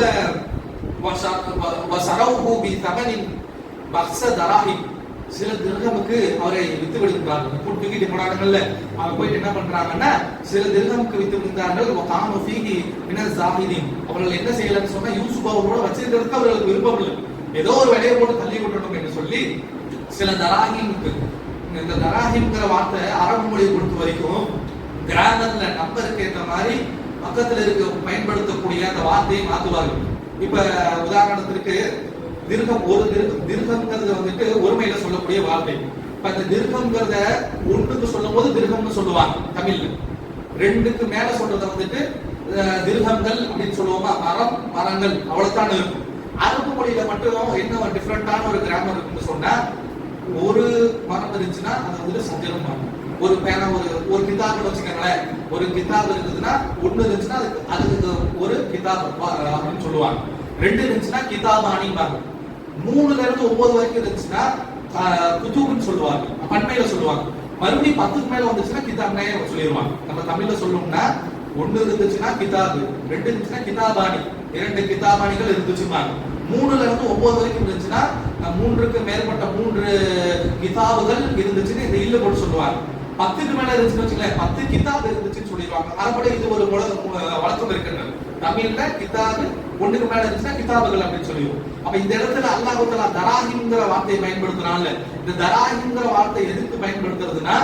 சில திர்ஹமுக்கு அவரை வித்து விடுகிறார்கள். தூக்கிட்டு போனாங்கல்ல, அவங்க போயிட்டு என்ன பண்றாங்கன்னா சில திர்ஹமுக்கு வித்து விடுகிறார்கள். அவர்கள் என்ன செய்யலன்னு சொன்னா யூசுப் அவரோட வச்சிருக்கிறதுக்கு அவர்களுக்கு விருப்பம் இல்லை, ஏதோ ஒரு வேலையை போட்டு தள்ளி விட்டணும் என்று சொல்லி சில தராஹிமுக்கு, இந்த தராஹிம்ங்கிற வார்த்தை அரபு மொழியை பொறுத்த வரைக்கும் கிராமர்ல நம்பருக்கு ஏற்ற மாதிரி பக்கத்துல இருக்க பயன்படுத்தக்கூடிய அந்த வார்த்தையை மாத்துவார்கள். இப்ப உதாரணத்திற்கு திருகம், ஒரு திருகம்ங்கிறது ஒருமையில சொல்லக்கூடிய வார்த்தை. இப்ப அந்த திருகம்ங்கிறத ஒன்றுக்கு சொல்லும் போது திருகம்னு சொல்லுவாங்க தமிழ்ல, 2க்கு மேல சொல்றத திருகங்கள் அப்படின்னு சொல்லுவோமா, மரங்கள் அவ்வளவுதான் இருக்கும். அரபு மொழியில மட்டும் என்ன டிஃபரெண்டான ஒரு கிராமர் இருக்குன்னு சொன்னா, ஒரு மரம் இருந்துச்சுன்னா அது சஞ்சலம் மரம், ஒரு பேனா ஒரு கிதாப்னு வச்சுக்கோங்களேன். ஒரு கிதாப் இருக்குதுன்னா ஒண்ணு இருந்துச்சுன்னா அதுக்கு ஒரு கிதாப் அப்படின்னு சொல்லுவாங்க. 2 இருந்துச்சுன்னா கிதாபானிம்பாங்க. 3ல இருந்து 9 வரைக்கும் இருந்துச்சுன்னா குதுப்னு சொல்லுவாங்க, பன்மையில சொல்லுவாங்க. மறுபடியும் 10க்கு மேல வந்துச்சுன்னா கிதாப்னே சொல்லிடுவாங்க. நம்ம தமிழ்ல சொல்லணும்னா 1 இருந்துச்சுன்னா கிதாப், 2 இருந்துச்சுன்னா கிதாபானி, 2 கிதாபானிகள் இருந்துச்சுப்பாங்க. 3ல இருந்து 9 வரைக்கும் இருந்துச்சுன்னா 3க்கு மேற்பட்ட 3 கிதாபுகள் இருந்துச்சுன்னு இந்த இல்ல போட்டு சொல்லுவாங்க. 10க்கு மேல இருந்துச்சுன்னு வச்சுக்கல 10 கிதாப் இருந்துச்சுன்னு சொல்லிடுவாங்க. அதப்படி இது ஒரு வழக்கம் இருக்கின்றது. தமிழ்ல கிதாபு 1க்கு மேல இருந்துச்சுன்னா கிதாபுகள் அப்படின்னு சொல்லிடுவோம். அப்ப இந்த இடத்துல அல்லாஹ் தஆலா தராஹிம்ங்கிற வார்த்தையை பயன்படுத்துறான்ல, இந்த தராஹிம்ங்கிற வார்த்தை எதுக்கு பயன்படுத்துறதுன்னா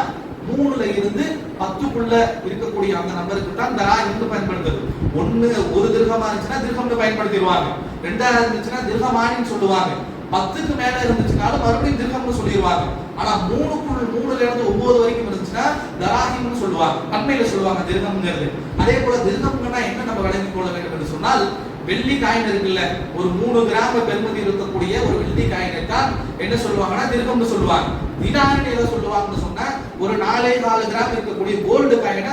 3ல இருந்து 10க்குள்ள இருக்கக்கூடிய அந்த நம்பருக்கு தான் தராஹிம்னு பயன்படுத்துறது. ஒரு திர்ஹமா இருந்துச்சுன்னா திர்ஹம்னு பயன்படுத்திடுவாங்க. 2ஆ இருந்துச்சுன்னா திர்ஹமானின்னு சொல்லுவாங்க. 10க்கு மேல இருந்துச்சுனாலும் மறுபடியும் திர்ஹம்னு சொல்லிடுவாங்க. ஆனா 3ல இருந்து 9 வரைக்கும் இருந்துச்சுன்னா தராஹிம்னு சொல்லுவாங்க, பன்மையில சொல்லுவாங்க திர்ஹம்ங்கிறது. அதே போல திர்ஹம்னா என்ன நம்ம விளங்கிக் கொள்ள வேண்டும் என்று சொன்னால், வெள்ளி காயின் இருக்குல்ல, ஒரு 3 கிராம் பெருமதி இருக்கக்கூடிய ஒரு வெள்ளி காயினை தான் என்ன சொல்லுவாங்கன்னா திர்ஹம்னு சொல்லுவாங்க. தினார்னு எதை சொல்லுவாங்கன்னு சொன்னா, ஒரு 4.4 கிராம் இருக்கக்கூடிய கோல்டு காயினை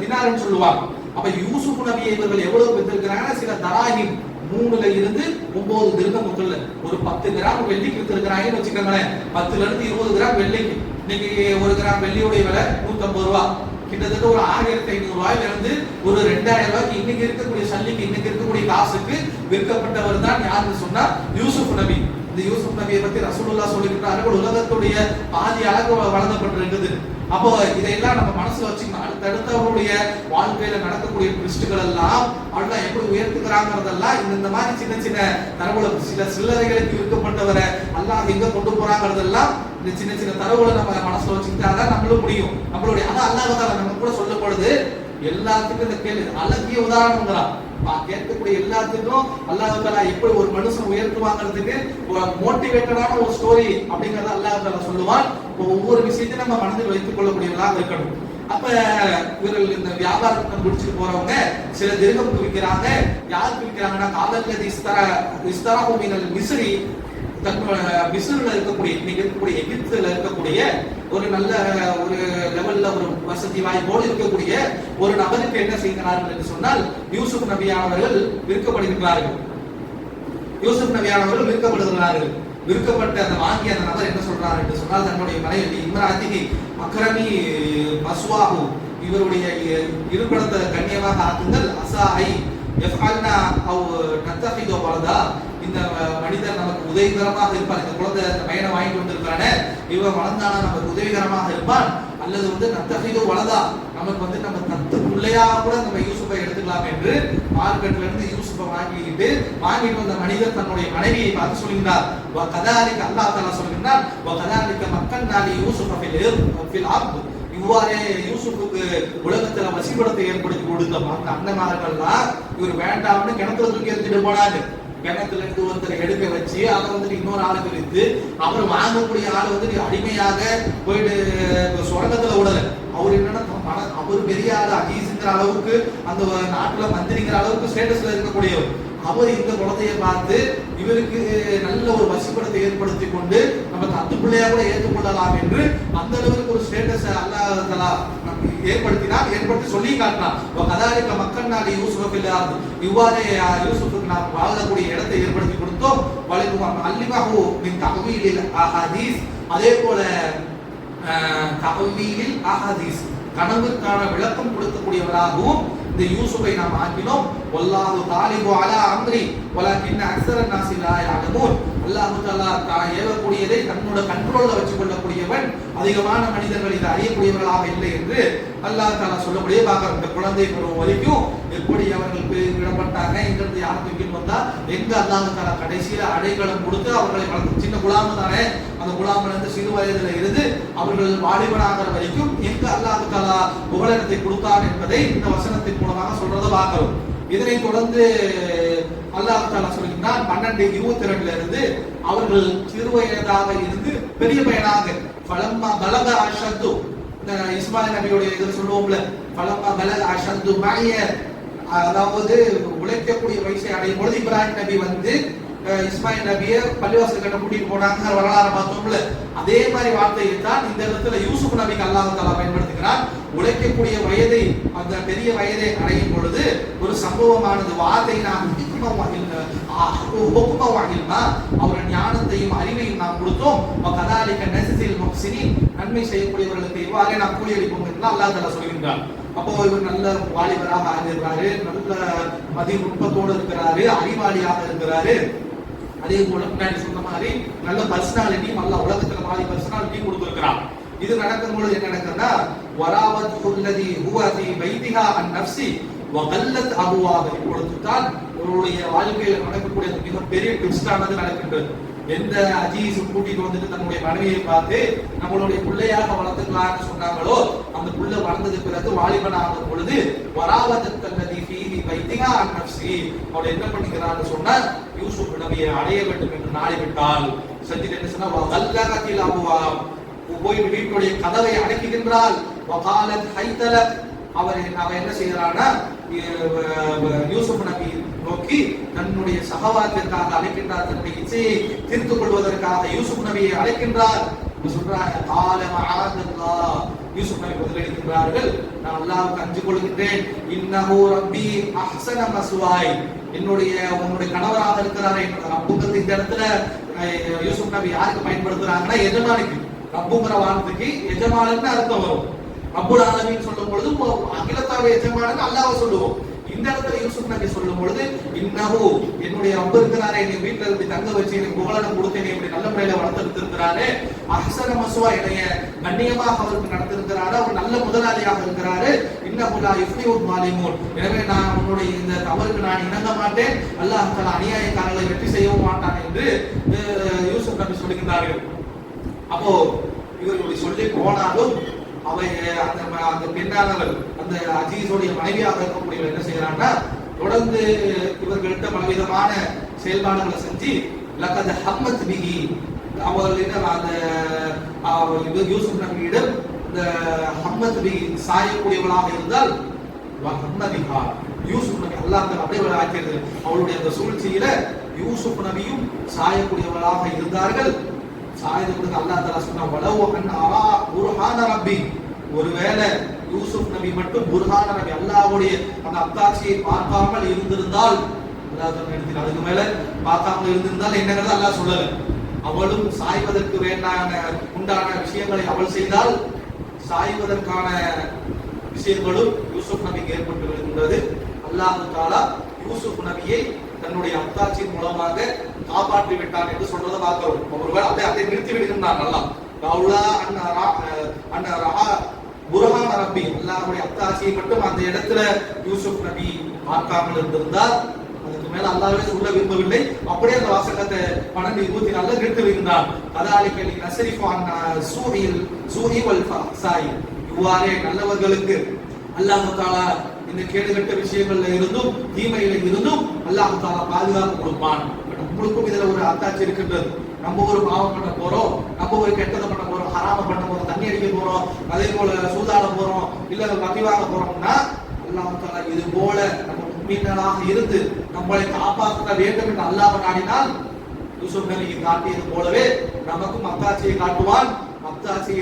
தினார்னு சொல்லுவாங்க. அப்ப யூசுப் நபி இவர்கள் எவ்வளவு பெற்றிருக்கிறாங்கன்னா, சில தராஹிம் 3ல இருந்து 9 திர்ஹமுக்குள்ள ஒரு 10 கிராம் வெள்ளிக்கு வித்திருக்கிறாங்கன்னு வச்சுக்கோங்களேன். 10ல இருந்து 20 கிராம் வெள்ளிக்கு இன்னைக்கு 1 கிராம் வெள்ளியுடைய விலை 150 ரூபாய், கிட்டத்தட்ட ஒரு 1500 ரூபாயில இருந்து ஒரு 2000 ரூபாய்க்கு இன்னைக்கு இருக்கக்கூடிய சல்லிக்கு, இன்னைக்கு இருக்கக்கூடிய காசுக்கு விற்கப்பட்டவர் தான் யாருன்னு சொன்னா யூசுப் நபி. இந்த யூசுப் நபியை பத்தி ரசூலுல்லாஹ் சொல்லிக்கிட்டார்கள், உலகத்துடைய பாதி அளவு வழங்கப்பட்டிருக்குது. அப்போ இதையெல்லாம் நம்ம மனசுல வச்சுக்கணும். அடுத்தடுத்து அவருடைய வாழ்க்கையில நடக்கக்கூடிய ட்விஸ்டுகள் எல்லாம் அல்லாஹ் எப்படி உயர்த்துக்கிறாங்கிறதெல்லாம் இந்த மாதிரி சின்ன சின்ன தரவுல சில சில்லறைகளுக்கு விற்கப்பட்டவரை அல்லாஹ் எங்க கொண்டு போறாங்கிறதெல்லாம் இந்த சின்ன சின்ன தரவுகளை நம்ம மனசுல வச்சுக்கிட்டாதான் நம்மளும் முடியும். நம்மளுடைய அதான் அல்லாஹ் தால நம்ம கூட சொல்லப்படுது. எல்லாத்துக்கும் இந்த கேள்வி அழகிய உதாரணம் கேட்கக்கூடிய எல்லாத்துக்கும் அல்லாஹ் தஆலா எப்படி ஒரு மனுஷன் உயர்த்துவாங்கிறதுக்கு மோட்டிவேட்டடான ஒரு ஸ்டோரி அப்படிங்கறத அல்லாஹ் தஆலா சொல்லுவான். ஒவ்வொரு விஷயத்தையும் நம்ம மனதில் வைத்துக் கொள்ளக்கூடியவர்களாக இருக்கணும். அப்ப இவர்கள் இந்த வியாபாரத்தை முடிச்சுட்டு போறவங்க சில திர்ஹம்க்கு விற்கிறாங்க. யாருக்கு விற்கிறாங்கன்னா, காலல்லதி இஸ்தராஹு மினல் மிஸ்ரி, மிஸ்ர்ல இருக்கக்கூடிய இன்னைக்கு இருக்கக்கூடிய எகிப்துல இருக்கக்கூடிய ஒரு நல்ல ஒரு லெவல்ல ஒரு வசதி வாய்ப்போடு இருக்கக்கூடிய ஒரு நபருக்கு என்ன செய்கிறார்கள் என்று சொன்னால், யூசுப் நபியானவர்கள் விற்கப்படுகிறார்கள். யூசுப் நபியானவர்கள் விற்கப்படுகிறார்கள். விற்கப்பட்ட அந்த வாங்கிய அந்த நபர் என்ன சொல்றாரு என்று சொன்னால், தன்னுடைய மனைவி இம்ராத்திகி அக்ரமி மஸ்வாஹு, இவருடைய இருப்பிடத்தை கண்ணியமாக ஆக்குங்கள், அசாஹை எஃப்அல்னா அவ் நத்தஹிது வலதா, இந்த மனிதர் நமக்கு உதவிகரமாக இருப்பார், இந்த குழந்தை இந்த பையனை வாங்கிட்டு வந்திருக்கானே இவன் வளர்ந்தானா நமக்கு உதவிகரமாக இருப்பான், அல்லது நத்தஹிது வலதா, நமக்கு நம்ம தத்து பிள்ளையா கூட நம்ம யூசுஃபை எடுத்துக்கலாம் என்று மார்க்கெட்ல இருந்து யூசுஃபை வாங்கிட்டு வந்த மனிதர் தன்னுடைய மனைவியை பார்த்து சொல்கிறார். கதாலிக்க அல்லாஹ் தஆலா சொல்கிறார், கதாலிக்க மக்கள் நாளி யூசுஃப ஃபில் அர்த், இவ்வாறே யூசுஃபுக்கு உலகத்துல வசிபடத்தை ஏற்படுத்தி கொடுத்த அந்த அண்ணமார்கள்லாம் இவர் வேண்டாம்னு கிணத்துல தூக்கி எடுத்துட்டு போனாங்க. கிணத்துல இருந்து ஒருத்தரை எடுக்க வச்சு அதை இன்னொரு ஆளுக்கு வித்து அவர் வாங்கக்கூடிய ஆள் அடிமையாக போயிட்டு சொரங்கத்துல விடல. அவர் என்னன்னா அவர் பெரிய ஆளு, அஜீஸ்ங்கிற அளவுக்கு அந்த நாட்டுல மந்திரிங்கிற அளவுக்கு ஸ்டேட்டஸ்ல இருக்கக்கூடியவர். அவர் இந்த குழந்தையை பார்த்து இவருக்கு நல்ல ஒரு வசிப்படத்தை ஏற்படுத்தி கொண்டு நம்ம தத்து பிள்ளையா கூட ஏற்றுக்கொள்ளலாம் என்று அந்த அளவுக்கு ஒரு ஸ்டேட்டஸ் அல்லாஹ் தஆலா ஏற்படுத்தி சொல்லி காட்டினார். கதாலிக்க மக்கள் நாளை யூசுஃப் இல்லாது, இவ்வாறே யூசுஃபுக்கு நாம் வாழக்கூடிய இடத்தை ஏற்படுத்தி கொடுத்தோம். அல்லிமாஹு மின் தஅவீலில் அஹாதீஸ், அதே போல தஅவீலில் அஹாதீஸ், கனவுக்கான விளக்கம் கொடுக்கக்கூடியவராகவும் இந்த யூசுஃபை நாம் ஆக்கினோம். வல்லாஹு தாலிபு அலா அம்ரி வலக்கின் அக்ஸர நாஸி லா யஅலமூன், அல்லாஹ் தஆலா தான் ஏவக்கூடியதை தன்னோட கண்ட்ரோல்ல வச்சுக் கொள்ளக்கூடியவன், அதிகமான மனிதர்கள் இதை அறியக்கூடியவர்களாக இல்லை என்று அல்லாஹ் தஆலா சொல்லக்கூடிய பார்க்கிறோம். இந்த குழந்தை பருவம் வரைக்கும் எப்படி அவர்கள் விடப்பட்டாங்க, எங்கிருந்து யார் தூக்கிட்டு வந்தா எங்க அல்லாஹ் தஆலா கடைசியில அடைக்கலம் கொடுத்து அவர்களை வளர்த்து, சின்ன குலாம தானே, அந்த குலாம இருந்து சிறு வயதுல இருந்து அவர்கள் வாலிபனாகிற வரைக்கும் எங்க அல்லாஹ் தஆலா புகழத்தை கொடுத்தார் என்பதை இந்த வசனத்தின் மூலமாக சொல்றதை பார்க்கிறோம். இதனை தொடர்ந்து அல்லாஹ் தஆலா சொல்கிறான், 12-22 இருந்து அவர்கள் சிறு வயதாக இருந்து பெரிய பையனாக ஃபலம்மா பலக அஷத்து, இந்த இஸ்மாயில் நபியுடைய இதில் சொல்லுவோம்ல, ஃபலம்மா பலக அஷத்து மாய, அதாவது உழைக்கக்கூடிய வயசை அடையும் பொழுது இப்ராஹிம் நபி இஸ்மாயில் நபியை பள்ளிவாசல் கட்ட கூட்டிட்டு போனாங்க வரலாறு பார்த்தோம்ல. அதே மாதிரி வார்த்தையை தான் இந்த இடத்துல யூசுப் நபிக்கு அல்லாஹ் தஆலா பயன்படுத்துகிறார். உழைக்கக்கூடிய வயதை, அந்த பெரிய வயதை அடையும் பொழுது ஒரு சம்பவமானது வார்த்தை நாம் அவர் ஞானத்தையும் அறிவையும் நாம் கொடுத்தோம். கதாலிக நஸில் முஹ்சினீன், நன்மை செய்யக்கூடியவர்களுக்கு இவ்வாறே நாம் கூலி அளிப்போம் என்று அல்லாஹ் தஆலா சொல்கின்றார். அப்போ இவர் நல்ல வாலிபராக ஆகியிருக்கிறாரு, நல்ல மதிநுட்பத்தோடு இருக்கிறாரு, அறிவாளியாக இருக்கிறாரு. அதே போல முன்னாடி சொன்ன மாதிரி நல்ல பர்சனாலிட்டி, நல்ல உலகத்துல மாதிரி பர்சனாலிட்டி கொடுத்திருக்கிறார். இது நடக்கும் பொழுது என்ன நடக்குதுன்னா, வராவத்துல்லதி ஹுவ ஃபீ பைத்திஹா அன் நஃப்ஸி வகல்லத் அபுவாஹ, இப்பொழுது தான் அவருடைய வாழ்க்கையில் நடக்கக்கூடிய மிகப்பெரிய ட்விஸ்டானது நடக்கின்றது. எந்த அஜீஸ் கூட்டிட்டு வந்துட்டு தன்னுடைய மனைவியை பார்த்து நம்மளுடைய பிள்ளையாக வளர்த்துக்கலாம்னு சொன்னாங்களோ, அந்த புள்ள வளர்ந்தது பிறகு வாலிபனாக பொழுது வராவத்துல்லதி ஃபீ பைத்திஹா அன் நஃப்ஸி, அவர் என்ன பண்ணிக்கிறான்னு சொன்னா யூசுப் நபியை அடைய வேண்டும் என்று நாடிவிட்டால் செஞ்சுட்டு என்ன சொன்னா வகல்லத்தில் அபுவாஹ, போய் வீட்டுடைய கதவை அடைக்கின்றாள். வகாலத் ஹைதலத், அவன் என்ன செய்யறானா யூசுப் நபி நோக்கி தன்னுடைய சகவாத்திற்காக அழைக்கின்றார், தன்னுடைய இச்சையை தீர்த்துக் கொள்வதற்காக யூசுப் நபியை அழைக்கின்றார். சொல்றாங்க கால மஅதல்லாஹ், யூசுப் நபி பதிலளிக்கின்றார்கள், நான் அல்லாஹ்வுக்கு அஞ்சு கொள்கின்றேன். இன்னஹு ரப்பி அஹ்ஸன மஸ்வாய், உன்னுடைய கணவராக இருக்கிறாரே ரப்புங்கிறது இந்த இடத்துல யூசுப் நபி யாருக்கு பயன்படுத்துறாங்கன்னா எஜமானிக்கு. ரப்புங்கிற வார்த்தைக்கு எஜமானன்னு அர்த்தம் வரும். ரப்புல் ஆலமீன் சொல்லும் பொழுது அகிலத்தாவுடைய எஜமானன் அல்லாஹ்வை சொல்லுவோம். இந்த இடத்துல யூசுப் நபி சொல்லும் பொழுது இன்னஹு, என்னுடைய ரப்பு இருக்கிறாரே, என்னை வீட்டுல இருந்து தங்க வச்சு எனக்கு புகழடம் கொடுத்தேன், இப்படி நல்ல முறையில வளர்த்திருக்கிறாரு. அஹ்ஸன மஸ்வா, என்னைய கண்ணியமாக அவருக்கு நடத்திருக்கிறாரு, அவர் நல்ல முதலாளியாக இருக்கிறாரு. இன்னஹு லா யுஃப்லிஹுல் ஸாலிமூன், எனவே நான் உன்னுடைய இந்த தவறுக்கு நான் இணங்க மாட்டேன், அல்லாஹ் தஆலா அநியாயக்காரர்களை வெற்றி செய்யவும் மாட்டான் என்று யூசுப் நபி சொல்லுகிறார்கள். அப்போ இவர்களுடைய சொல்லி போனாலும் அந்த பெண்ணானவள், அந்த அஜீஸோடைய மனைவியாக இருக்கக்கூடியவர் என்ன செய்யறாங்கன்னா தொடர்ந்து இவர்கள்ட்ட பலவிதமான செயல்பாடுகளை செஞ்சு லக்கத ஹம்மத் பிஹி, அவர்கள் அந்த யூசுப் நபியிடம் இந்த ஹம்மத் பிஹி சாயக்கூடியவளாக இருந்தால் ஹம்மதிஹா, யூசுப் நபி அல்லாஹ் அப்படியே ஆக்கியது. அவளுடைய அந்த சூழ்ச்சியில யூசுப் நபியும் சாயக்கூடியவளாக இருந்தார்கள். சாயதுக்கு அல்லாஹ் தஆலா சொன்னா வலவ் அன் அரா புர்ஹான ரப்பி, ஒருவேளை யூசுப் நபி மட்டும் புர்ஹான நபி அல்லாஹ்வுடைய அந்த அத்தாட்சியை பார்க்காமல் இருந்திருந்தால், அல்லாஹ் சொன்ன அதுக்கு மேல பார்க்காமல் இருந்திருந்தால் என்னங்கிறது அல்லாஹ் சொல்லல. அவளும் சாய்வதற்கு உண்டான விஷயங்களை அவள் செய்தால் சாய்வதற்கான விஷயங்களும் யூசுப் நபிக்கு ஏற்பட்டு வருகின்றது. அல்லாஹ் தஆலா யூசுப் நபியை தன்னுடைய அத்தாட்சியின் மூலமாக காப்பாற்றி விட்டான் என்று சொல்றதை பார்க்கிறோம். ஒருவேளை அதை நிறுத்தி விடுகின்றான் அல்லாஹ். புர்ஹான ரப்பி, அல்லாஹ்வுடைய அத்தாட்சியை மட்டும் அந்த இடத்துல யூசுப் நபி பார்க்காமல் இருந்திருந்தால் அதுக்கு மேல அல்லாஹ்வே சொல்ல விரும்பவில்லை. அப்படியே அந்த வாசகத்தை 12:24 நிறுத்தி விடுகின்றான். கதாலிக நஸ்ரிஃபு அன் சூஇ வல் ஃபஹ்சாய், இவ்வாறே நல்லவர்களுக்கு அல்லாஹ் தஆலா இந்த கேடுகட்ட விஷயங்கள்ல இருந்தும் தீமையில இருந்தும் அல்லாஹ் தஆலா பாதுகாப்பு கொடுப்பான். நம்மளுக்கும் இதுல ஒரு அத்தாட்சி இருக்கின்றது. நம்ம ஒரு பாவம் பண்ண போறோம், நம்ம ஒரு கெட்டதை பண்ண போறோம், ஹராம பண்ண போறோம், தண்ணி அடிக்க போறோம், அதே போல சூதாட போறோம், இல்ல மதிவாக போறோம்னா அல்லாஹ் தஆலா இது போல நம்ம முஃமினாக இருந்து நம்மளை காப்பாற்ற வேண்டும் என்று அல்லாஹ் நாடினால் யூசுப் நபிக்கு காட்டியது போலவே நமக்கும் அத்தாட்சியை காட்டுவான். அத்தாட்சியை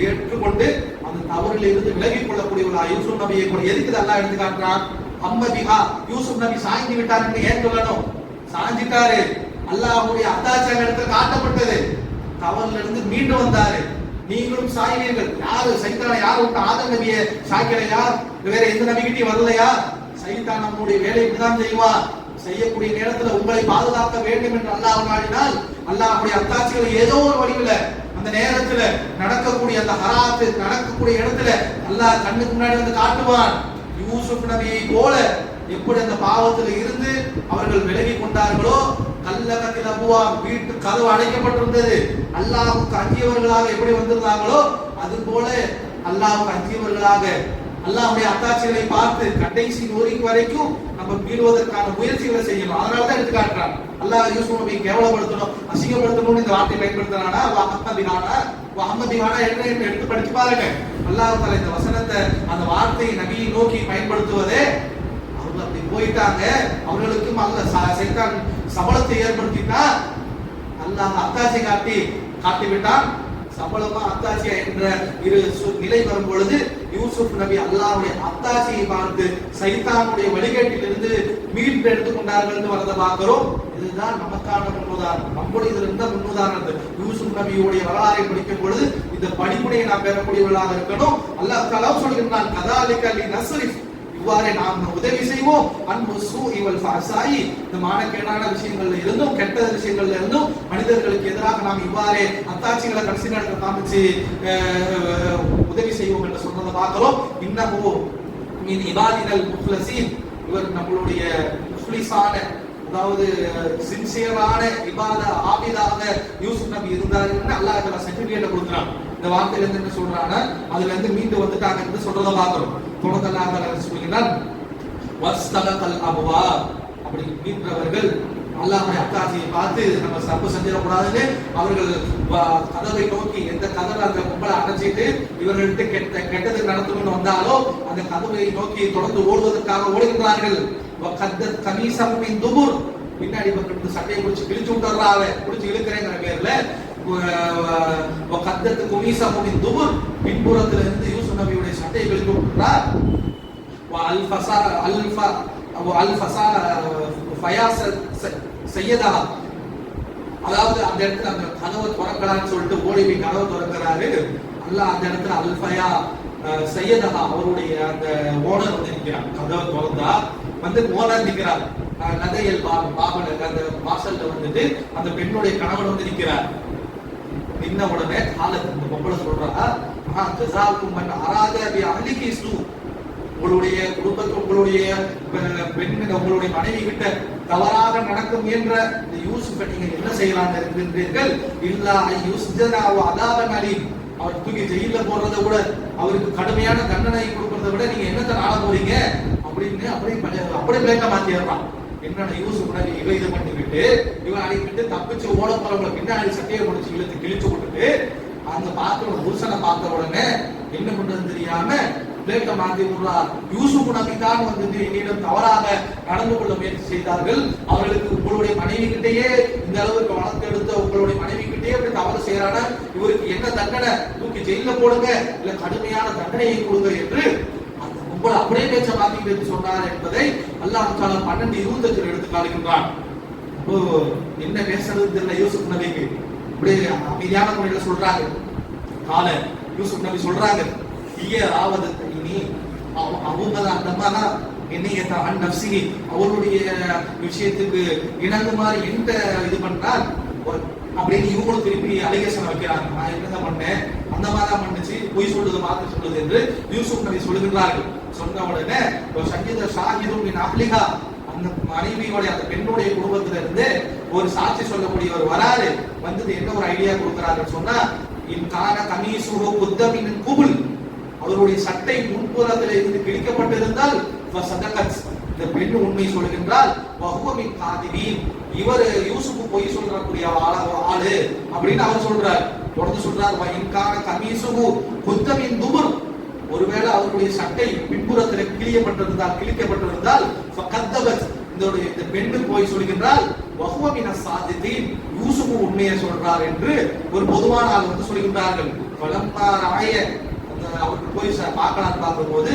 ஏற்றுக்கொண்டு அந்த தவறில் இருந்து விலகிக் கொள்ளக்கூடிய யூசுப் நபியை கூட எதுக்கு அல்லாஹ் எடுத்து காட்டுறான்? அம்மதிஹா, யூசுப் நபி சாய்ந்து விட்டார் என்று ஏன் சொல்லணும்? சாஞ்சிட்டாரு, அல்லாஹ்வுடைய அத்தாட்சி இடத்துல காட்டப்பட்டது, தவறில் இருந்து மீண்டு வந்தாரு. நீங்களும் சாய்வீர்கள். யாரு சைத்தான, யாரு விட்டு ஆதம் நபியை சாய்க்கலையா? வேற எந்த நபிகிட்டையும் வரலையா? சைத்தான் நம்முடைய வேலை இப்படிதான் செய்வான். செய்யக்கூடிய நேரத்துல உங்களை பாதுகாக்க வேண்டும் என்று அல்லாஹ் நாடினால் அல்லாஹ்வுடைய அத்தாட்சிகளை ஏதோ ஒரு வடிவில அந்த நேரத்துல நடக்கக்கூடிய அந்த ஹராத்து நடக்கக்கூடிய இடத்துல அல்லாஹ் கண்ணுக்கு முன்னாடி வந்து காட்டுவான். யூசுப் நபியை போல எப்படி அந்த பாவத்துல இருந்து அவர்கள் விலகி கொண்டார்களோ, கல்லகத்தில் அபுவா, வீட்டு கதவு அடைக்கப்பட்டிருந்தது, அல்லாஹ்வுக்கு அஞ்சியவர்களாக எப்படி வந்திருந்தாங்களோ அது போல அல்லாஹ்வுக்கு அஞ்சியவர்களாக அல்லாஹ்வுடைய அத்தாட்சிகளை பார்த்து கடைசி நொறுக்கு வரைக்கும் நம்ம மீளுவதற்கான முயற்சிகளை செய்யணும். அதனாலதான் எடுத்து காட்டுறான். அல்லாஹ் யூசுப் நபியை கேவலப்படுத்தணும், அசிங்கப்படுத்தணும்னு இந்த வார்த்தை பயன்படுத்துறானா? வஹம்மதிஹானா என்ன எடுத்து படிச்சு பாருங்க. அல்லாஹ் தஆலா இந்த வசனத்தை, அந்த வார்த்தையை நபியை நோக்கி பயன்படுத்துவதே அவங்க அப்படி போயிட்டாங்க. அவர்களுக்கும் அல்ல சைத்தான் சபலத்தை ஏற்படுத்தினா அல்லாஹ் அத்தாட்சி காட்டிவிட்டான். சபலமா அத்தாட்சியா என்ற இரு நிலை வரும் பொழுது யூசுப் நபி அல்லாஹ்வுடைய அத்தாட்சியை பார்த்து சைத்தானுடைய வழிகேட்டிலிருந்து மீட்டு எடுத்துக் கொண்டார்கள் வரத பார்க்கிறோம். இதுதான் நமக்கான முன்னுதாரணம். நம்முடைய இதுல இருந்த முன்னுதாரணம் யூசுப் நபியுடைய வரலாறை படிக்கும் பொழுது இந்த படிப்புனையை நாம் பெறக்கூடியவர்களாக இருக்கணும். அல்லாஹ் தஆலா சொல்கிறான், கதாலிக லினஸ்ரிஃப், இவ்வாறே நாம் உதவி செய்வோம் அன்பு சூஇ வல் ஃபஹ்சாயி, இந்த மானக்கேடான விஷயங்கள்ல இருந்தும் கெட்ட விஷயங்கள்ல இருந்தும் மனிதர்களுக்கு எதிராக நாம் இவ்வாறே அத்தாட்சிகளை கடைசி நேரத்தில் காமிச்சு உதவி செய்வோம் என்று சொல்றதை பார்க்கிறோம். இன்னமோ மின் இபாதினல் முஃப்லஸீன், இவர் நம்மளுடைய முஃப்லிஸான, அதாவது சின்சியரான இபாத ஆபிதாக யூசுப் நபி இருந்தாருன்னு அல்லாஹ் தஆலா சர்டிபிகேட் கொடுக்குறான். இந்த வார்த்தையில இருந்து என்ன சொல்றாங்க, அதுல இருந்து மீண்டு வந்துட்டாங்க என்று சொல்றத பார்க்கிறோம். தொடர்ந்து அல்லாஹ் தஆலா சொல்கிறார், வஸ்தலகல் அப்வாப், அப்படி மீன்றவர்கள் அல்லாஹ்வுடைய அத்தாட்சியை பார்த்து நம்ம தப்பு செஞ்சிடக்கூடாதுன்னு அவர்கள் கதவை நோக்கி, எந்த கதவை அந்த கும்பலை அடைச்சிட்டு இவர்கள்ட்ட கெட்டது நடத்தும்னு வந்தாலோ அந்த கதவை நோக்கி தொடர்ந்து ஓடுவதற்காக ஓடுகின்றார்கள். வகத்தத் கமீஸஹு மின் துபுர், பின்னாடி பக்கத்து சட்டையை பிடிச்சு கிழிச்சு விட்டுறாங்க, பிடிச்சு இழுக்கிறேங்கிற பேர்ல வகத்தத் கமீஸஹு மின் துபுர், பின்புறத்துல இருந்து யூசுப் நபியுடைய சட்டையை கிழிச்சு விட்டுறார். அதாவது அந்த இடத்துல அந்த கதவை திறக்கலான்னு சொல்லிட்டு ஓடி போய் கதவை திறக்கிறாரு. அல்லாஹ் அந்த இடத்துல அல்ஃபயா சையதஹா, அவருடைய அந்த ஓனர் வந்து நிற்கிறார். கதவை திறந்தா வந்து ஓனர் நிற்கிறார். நதையல் பாபன் அந்த வாசல்ல வந்துட்டு அந்த பெண்ணுடைய கணவன் வந்து நிற்கிறார். நின்ன உடனே காலத்து இந்த பொம்பளை சொல்றா, ஜஸாக்கும் மன் அராத பி அஹ்லிகி சூ, உங்களுடைய குடும்பத்தில் உங்களுடைய பெண் உங்களுடைய மனைவி கிட்ட தவறாக நடக்கும் என்ற இந்த யூசுஃபை நீங்க என்ன செய்யலாம் இருக்கின்றீர்கள்? இல்லா யூஸ்ஜனா வ அதாபன் அலீம், அவர் தூக்கி ஜெயில போடுறதை விட, அவருக்கு கடுமையான தண்டனை கொடுக்கறதை விட நீங்க என்னத்தை நாட போறீங்க அப்படின்னு அப்படியே பிளேக்க மாத்திடுறான். என்னோட யூசுப் நபி இது பண்ணிக்கிட்டு இவன் அடிக்கிட்டு தப்பிச்சு ஓட போறவங்களை பின்னாடி சட்டையை முடிச்சு இழுத்து கிழிச்சு விட்டுட்டு அந்த பார்த்த புருஷனை பார்த்த உடனே என்ன பண்றது தெரியாம பிளேட்டை மாத்தி விடுறார். யூசுப் நபி தான் வந்துட்டு என்னிடம் தவறாக நடந்து கொள்ள முயற்சி செய்தார்கள். அவர்களுக்கு உங்களுடைய மனைவி கிட்டேயே இந்த அளவுக்கு வளர்த்து எடுத்த உங்களுடைய மனைவி கிட்டேயே அப்படி தவறு செய்யறான, இவருக்கு என்ன தண்டனை, தூக்கி ஜெயில போடுங்க இல்ல கடுமையான தண்டனையை கொடுங்க என்று அந்த உங்களை அப்படியே பேச்ச மாத்திக்கிட்டு சொன்னார் என்பதை அல்லாஹ் தஆலா 12:28 எடுத்து காட்டுகின்றான். என்ன பேசுறது தெரியல யூசுப் நபிக்கு. இப்படி அமைதியான முறையில சொல்றாங்க. கால யூசுப் நபி சொல்றாங்க, அவருடைய விஷயத்துக்கு இணங்குமாறு எந்த இது பண்ணால் அப்படின்னு இவங்களும் திருப்பி அலிகேஷன் வைக்கிறாங்க. நான் என்னதான் பண்ணேன், அந்த மாதிரிதான் பண்ணுச்சு, பொய் சொல்லுது மாத்தி சொல்லுது என்று யூசுப் நபி சொல்லுகின்றார்கள். சொன்ன உடனே சங்கீத ஷாஹிதும் அஹ்லிஹா, அந்த மனைவியோட அந்த பெண்ணுடைய குடும்பத்தில இருந்து ஒரு சாட்சி சொல்லக்கூடியவர் வராரு. வந்து என்ன ஒரு ஐடியா கொடுக்கிறாருன்னு சொன்னா, இன்கான கமீசுஹு குத்த மின் குபுல், அவருடைய சட்டை முன்புறத்தில் இருந்து கிழிக்கப்பட்டிருந்தால் இந்த பெண் உண்மை சொல்கின்றால் இவர் யூசுப் பொய் சொல்லக்கூடிய ஆளு அப்படின்னு அவர் சொல்றார். தொடர்ந்து சொல்றார், கமீசுஹு குத்த மின் துபுர், ஒருவேளை அவருடைய சட்டை பின்புறத்தில் கிழிக்கப்பட்டிருந்தால் இந்த பெண்ணு போய் சொல்கின்றால் யூசுப் உண்மையை சொல்றார் என்று ஒரு பொதுவான ஆள் வந்து சொல்கின்றார்கள். அவருக்கு போய் பார்க்கலாம் பார்க்கும்போது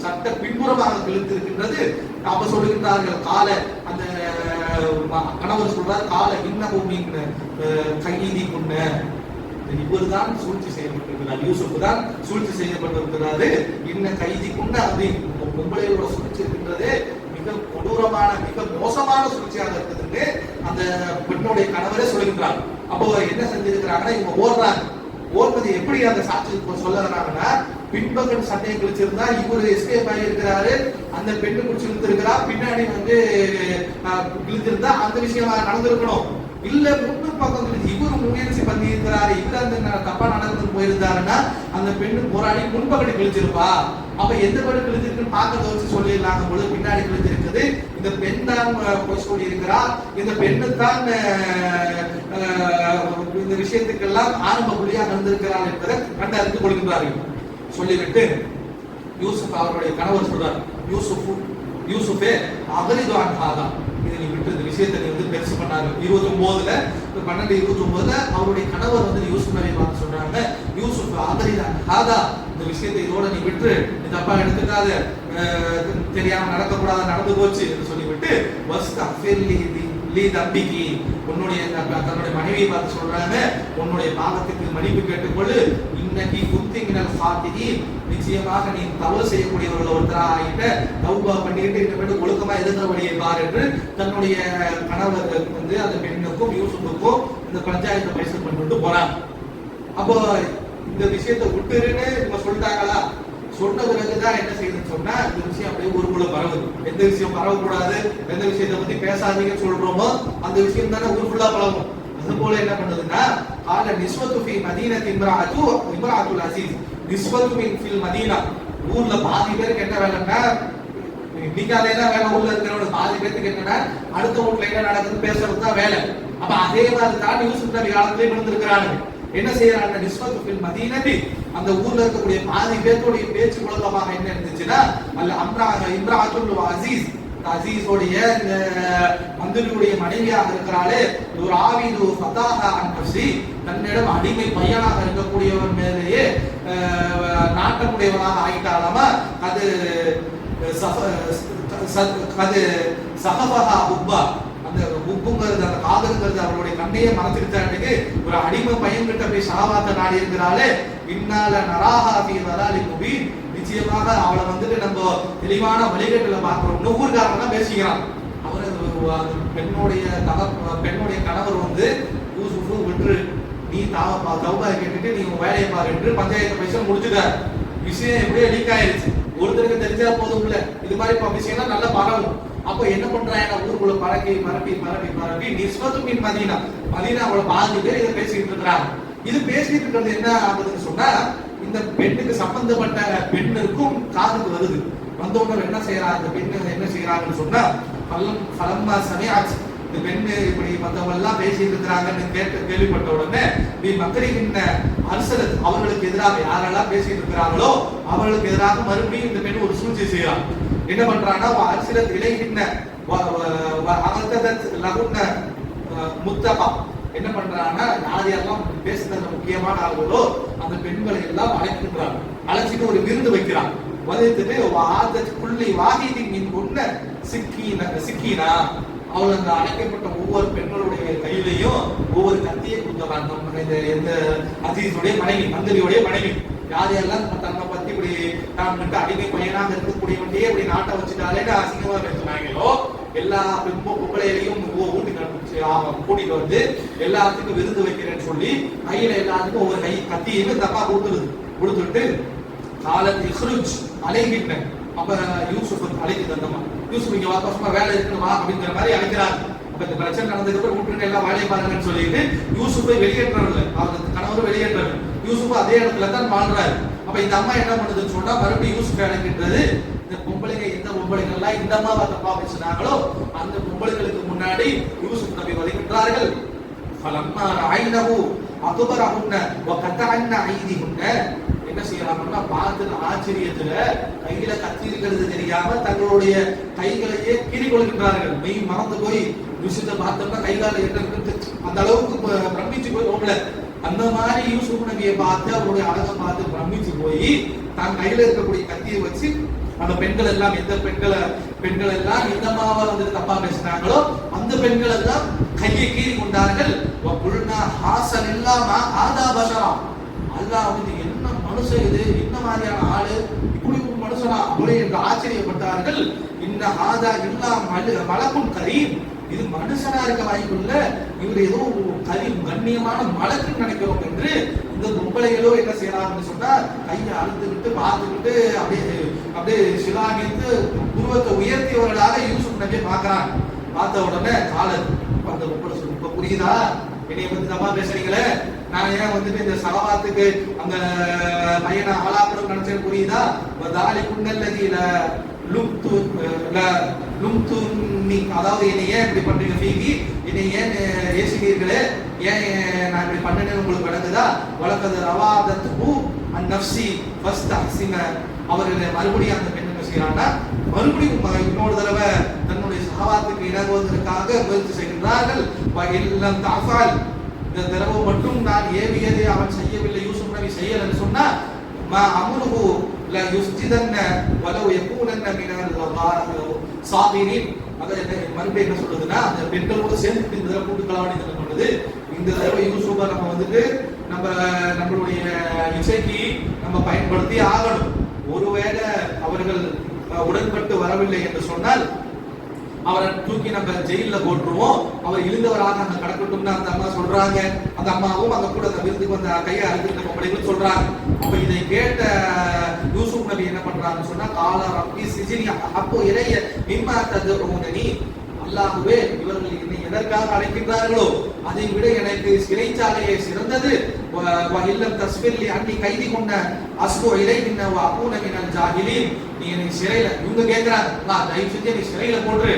சட்ட பின்புறமாக கிழித்திருக்கின்றது. அப்ப சொல்லுகின்றார்கள், கால அந்த கணவர் சொல்றார், கால இன்னமும் கைதி கொண்ட இவர் தான் சூழ்ச்சி செய்யப்பட்டிருக்கிறார், யூசுப் தான் சூழ்ச்சி செய்யப்பட்டிருக்கிறாரு. இன்ன கைதி கொண்ட அப்படி பொம்பளையோட சூழ்ச்சி இருக்கின்றது மிக கொடூரமான மிக மோசமான சூழ்ச்சியாக இருக்குதுன்னு அந்த பெண்ணுடைய கணவரே சொல்லுகின்றார். அப்போ என்ன செஞ்சிருக்கிறாங்கன்னா, இவங்க ஓடுறது எப்படி அந்த சாட்சி சொல்லுறாங்கன்னா, பின்பக்கம் சட்டையை கிழிச்சிருந்தா இவரு எஸ்கேப் ஆகி இருக்கிறாரு, அந்த பெண்ணு குடிச்சு இழுத்திருக்கிறா, பின்னாடி வந்து கிழிச்சிருந்தா அந்த விஷயம் நடந்திருக்கணும். இல்ல முன்னு பக்கம் இவரு முயற்சி பண்ணி இருக்கிறாரு, இவரு அந்த தப்பா நடந்து போயிருந்தாருன்னா அந்த பெண்ணு போராடி முன்பகடி கிழிச்சிருப்பா. அப்ப எந்த பெண்ணு கிழிச்சிருக்குன்னு பார்க்கறத வச்சு சொல்லிடலாங்க பொழுது பின்னாடி கிழிச்சிருக்குது, இந்த பெண் தான் போய் சொல்லி இருக்கிறார், இந்த பெண்ணு தான் இந்த விஷயத்துக்கெல்லாம் ஆரம்ப புள்ளியாக நடந்திருக்கிறார் என்பதை கண்டறிந்து கொள்கின்றார்கள். சொல்லிவிட்டு யூசுப் அவருடைய கணவர் சொல்றார், யூசுப் யூசுஃபே அகரிது அன் ஹாதா, இதை நீ விட்டு இந்த விஷயத்தை நீ வந்து பெருசு பண்ணாரு. 29ல 12:29 அவருடைய கணவர் வந்து யூசுப் நபி பார்த்து சொல்றாங்க, யூசுப் அகரிது அன் ஹாதா, இந்த விஷயத்தை இதோட நீ விட்டு, நீ தப்பா எடுத்துக்காத, தெரியாம நடக்கக்கூடாது, நடந்து போச்சு என்று சொல்லிவிட்டு தம்பிக்கு உன்னுடைய தன்னுடைய மனைவியை பார்த்து சொல்றாங்க, உன்னுடைய பாவத்துக்கு மன்னிப்பு கேட்டுக்கொள்ளு, இன்னைக்கு குத்திங்கினல் சாத்திரி, நிச்சயமாக நீ தவறு செய்யக்கூடியவர்கள் ஒருத்தரா ஆகிட்ட, தௌபா பண்ணிட்டு இந்த ஒழுக்கமா எதிர்ந்த வழியை பார் என்று தன்னுடைய கணவர் வந்து அந்த பெண்ணுக்கும் யூசுஃபுக்கும் இந்த பஞ்சாயத்தை பைசல் பண்ணிட்டு போறாங்க. அப்போ இந்த விஷயத்தை விட்டுருன்னு இவங்க சொல்லிட்டாங்களா, சொன்ன பிறகுதான் என்ன செய்யுதுன்னு சொன்னா இந்த விஷயம் அப்படியே ஊருக்குள்ள பரவுது. எந்த விஷயம் பரவக்கூடாது, எந்த விஷயத்தை பத்தி பேசாதீங்கன்னு சொல்றோமோ அந்த விஷயம் தானே ஊருக்குள்ளா பரவும். அது போல என்ன பண்ணுதுன்னா, ஆல நிஸ்வத்து ஃபி மதீனத்தி இம்ராஅத்துல் அஸீஸ், நிஸ்வத்து ஃபில் மதீனா, ஊர்ல பாதி பேருக்கு என்ன வேலைன்னா, இன்னைக்கால என்ன வேலை, ஊர்ல இருக்கிறவங்க பாதி பேருக்கு என்னன்னா அடுத்த வீட்டுல என்ன நடக்குதுன்னு பேசுறது தான் வேலை. அப்ப அதே மாதிரி தான் யூசுப் நபி காலத்திலே இருந்திருக்கிறாங்க. என்ன செய்யறாங்க, நிஸ்வத்து ஃபில் மதீனத்தி, அந்த ஊர்ல இருக்கக்கூடிய பாதி பேருடைய பேச்சு குழப்பமாக என்ன இருந்துச்சுன்னா, அல்ல இம்ராஅத்துல் அஸீஸ், அஸீஸோடைய மந்திரியுடைய மனைவியாக இருக்கிறாளே, ஒரு ஆவிது ஃபதாஹா அன் நஃப்ஸி, தன்னிடம் அடிமை பையனாக இருக்கக்கூடியவர் மேலேயே நாட்டமுடையவனாக ஆகிட்டாலாமா, அது சகபஹா ஹுப்பா, அந்த ஹுப்புங்கிறது அந்த காதல்ங்கிறது அவருடைய கண்ணையே மறைச்சிருச்சாட்டுக்கு ஒரு அடிமை பையன் கிட்ட போய் ஷஹவாத்த நாடி இருக்கிறாளே, இன்னால நராஹா ஃபீ வலாலின் முபீன், நிச்சயமாக அவளை வந்துட்டு நம்ம தெளிவான வழிகட்டுல பாக்குறோம். ஊர்காரன் தான் பேசிக்கிறான். அவரு பெண்ணுடைய கணவர் வந்து யூசுஃபு விட்டு நீ தௌபா கேட்டுட்டு நீ வேலையை பாரு என்று பஞ்சாயத்து பைசா முடிச்சுட்டார். விஷயம் எப்படியோ லீக் ஆயிருச்சு. ஒருத்தருக்கு தெரிஞ்சா போதும் இல்ல, இது மாதிரி விஷயம்லாம் நல்லா பரவும். அப்ப என்ன பண்றாங்க, ஊருக்குள்ள பரப்பி நிஸ்வத்து மதீனா, அவளை பாதி பேர் இதை பேசிட்டு இருக்கிறாங்க. இது பேசிட்டு இருக்கிறது என்ன ஆகுதுன்னு சொன்னா, இந்த பெண்ணுக்கு சம்பந்தப்பட்ட பெண்ணுக்கும் காதுக்கு வருது. வந்த உடனே என்ன செய்யறாங்க, இந்த பெண்ணு என்ன செய்யறாங்கன்னு சொன்னா, பலம்மா சமயாச்சு, இந்த பெண்ணு இப்படி மற்றவங்க எல்லாம் பேசிட்டு இருக்கிறாங்கன்னு கேள்விப்பட்ட உடனே நீ மக்களின் அரசரத், அவர்களுக்கு எதிராக யாரெல்லாம் பேசிட்டு இருக்கிறாங்களோ அவர்களுக்கு எதிராக மறுபடியும் இந்த பெண் ஒரு சூழ்ச்சி செய்யறான். என்ன பண்றான்னா, அரசியல் இலைகின்ற முத்தபா, என்ன பண்றாங்கன்னா, யார் யாரெல்லாம் பேசுறது முக்கியமான ஆளுகளோ அந்த பெண்களை எல்லாம் அழைக்கின்றாங்க. அழைச்சிட்டு ஒரு விருந்து வைக்கிறான். வதைத்துட்டு புள்ளி வாகிதின் ஒன்ன சிக்கீனா, அவள் அந்த அழைக்கப்பட்ட ஒவ்வொரு பெண்களுடைய கையிலையும் ஒவ்வொரு கத்தியை கொடுத்துறாங்க. எந்த அசீஸுடைய மனைவி, மந்திரியுடைய மனைவி, யார் யாரெல்லாம் தன்னை பத்தி இப்படி நான் கிட்ட அடிமை பையனாக இருக்கக்கூடியவன்டே இப்படி நாட்டை வச்சுட்டாலே அசிங்கமா பேசுனாங்களோ, எல்லா பொம்பளையிலையும் கூட்டிட்டு வந்து எல்லாத்துக்கும் விருந்து வைக்கிறேன்னு சொல்லி கையில எல்லாத்துக்கும் ஒவ்வொரு கை கத்தியுமே தப்பா கொடுத்துட்டு காலத்தில் ஹுருஜ் அலைகிட்ட. அப்ப யூசுப் அழைக்குது, அந்த யூசுப் இங்க வாபசமா வேலை இருக்குன்னு வா அப்படிங்கிற மாதிரி அழைக்கிறாங்க. அப்ப இந்த பிரச்சனை நடந்ததுக்கு அப்புறம் வீட்டுக்கு எல்லாம் வேலையை பாருங்கன்னு சொல்லிட்டு யூசுப்பை வெளியேற்றவில்லை, அவருக்கு கணவர் வெளியேற்றவில்லை, யூசுப் அதே இடத்துல தான் வாழ்றாரு. அப்ப இந்த அம்மா என்ன பண்ணுதுன்னு சொன்னா, மறுபடியும் யூசுப் அழைக்கின்றது. இந்த பொம்பளைங்க, எந்த பொம்பளைகள் எல்லாம் இந்த அம்மாவை தப்பா பேசினாங்களோ அந்த பொம்பளைகளுக்கு முன்னாடி யூசுப் நபி வருகின்றார்கள். ஃபலம்மா ரஅய்னஹு அக்பரஹுன்ன வ கதஅன்ன ஐதிஹுன்ன, என்ன செய்யறாங்கன்னா, பார்த்து ஆச்சரியத்துல கையில கத்தி இருக்கிறது தெரியாம தங்களுடைய கைகளையே கீறி கொள்கின்றார்கள். மெய் மறந்து போய் விஷயத்தை பார்த்தோம்னா கைகால என்ன அந்த அளவுக்கு பிரமிச்சு போய் ஓடல. அந்த மாதிரி யூசுப் நபியை பார்த்து அவருடைய அழகை பார்த்து பிரமிச்சு போய் தான் கையில இருக்கக்கூடிய கத்தியை வச்சு அந்த பெண்கள் எல்லாம், எந்த பெண்கள் எல்லாம் எந்த மாவா வந்து தப்பா பேசினாங்களோ அந்த பெண்கள் எல்லாம் கையை கீறி கொண்டார்கள். ஹாசன் இல்லாம ஆதா பஷரா, அல்லாஹ் வந்து என்ன மனுஷன் இது, என்ன மாதிரியான ஆளு, இப்படி ஒரு மனுஷனா அப்படி என்று ஆச்சரியப்பட்டார்கள். இந்த ஆதா எல்லாம் மலக்கும் கரீம், இது மனுஷனா இருக்க வாய்ப்புள்ள, இவர் ஏதோ கண்ணியமான மலக்குன்னு நினைக்கிறோம் என்று இந்த பொம்பளைகளோ என்ன செய்யறாங்கன்னு சொன்னா, கையை அழுத்துக்கிட்டு பார்த்துக்கிட்டு அப்படியே சிலாகித்து உருவத்தை உயர்த்தியவர்களாக யூசுப் நபியை பார்க்கிறாங்க. பார்த்த உடனே காலர் அந்த பொம்பளை சொல்லி, இப்ப புரியுதா என்னைய பத்தி தப்பா பேசுறீங்களே, நான் ஏன் வந்துட்டு இந்த சலவாத்துக்கு அந்த பையனை ஆளாக்கணும் நினைச்சேன், புரியுதா? தாலி குண்டல்லதியில அதாவது என்னை ஏன் இப்படி பண்றீங்க ஃபீகி, என்னை ஏன் ஏசுகிறீர்களே, ஏன் நான் இப்படி பண்ணேன்னு உங்களுக்கு விளங்குதா? வழக்கது ரவாதத்து அந்நஃப்ஸி ஃபஸ்தஹ்சின, அவர்கள் மறுபடியும் அந்த பெண்ணை செய்யறாங்கன்னா மறுபடியும் இன்னொரு தடவை தன்னுடைய சகாபாத்துக்கு இணங்குவதற்காக முயற்சி செய்கின்றார்கள். இந்த தடவை மட்டும் நான் ஏவியதை அவன் செய்யவில்லை, யூசுப் நபி செய்யலன்னு சொன்னா அம்ருஹு லா யுஸ்ஜிதன்ன வலவ் யகூனன்ன மினல் சாபிரின். அத மறுபடியும் என்ன சொல்றதுன்னா அந்த பெண்களோட சேர்ந்து இந்த தடவை கூட்டுக்கலாம்னு என்ன சொல்றது, இந்த தடவை யூசுப்பை நம்ம வந்துட்டு நம்மளுடைய இசைக்கு நம்ம பயன்படுத்தி ஆகணும். ஒருவேளை அவர்கள் உடன்பட்டு வரவில்லை என்று சொன்னால் அவரை தூக்கி நம்ம ஜெயில போட்டுருவோம், அவர் இழுந்தவராக அங்க கடக்கட்டும்னு அந்த அம்மா சொல்றாங்க. அந்த அம்மாவும் அங்க கூட அந்த விருந்துக்கு வந்த கையை அறுத்துட்டு பொம்பளைகள் சொல்றாங்க. அப்ப இதை கேட்ட யூசுப் நபி என்ன பண்றாங்கன்னு சொன்னா காலா ரப்பி சிஜினி அப்போ இறைய மிம்மா ததுஊனனி, அல்லாஹ்வே இவர்கள் என்னை எதற்காக அழைக்கின்றார்களோ அதை விட எனக்கு சிறைச்சாலையே சிறந்தது. இல்லம் தஸ்பிர்லி அன்னி கைதி கொண்ட அஸ்பு இலைகின்ன அபூன மினல் ஜாஹிலீன். நீ என்னை சிறையில, இவங்க கேட்கிறாங்க தயவு செஞ்சு என்னை சிறையில போட்டு.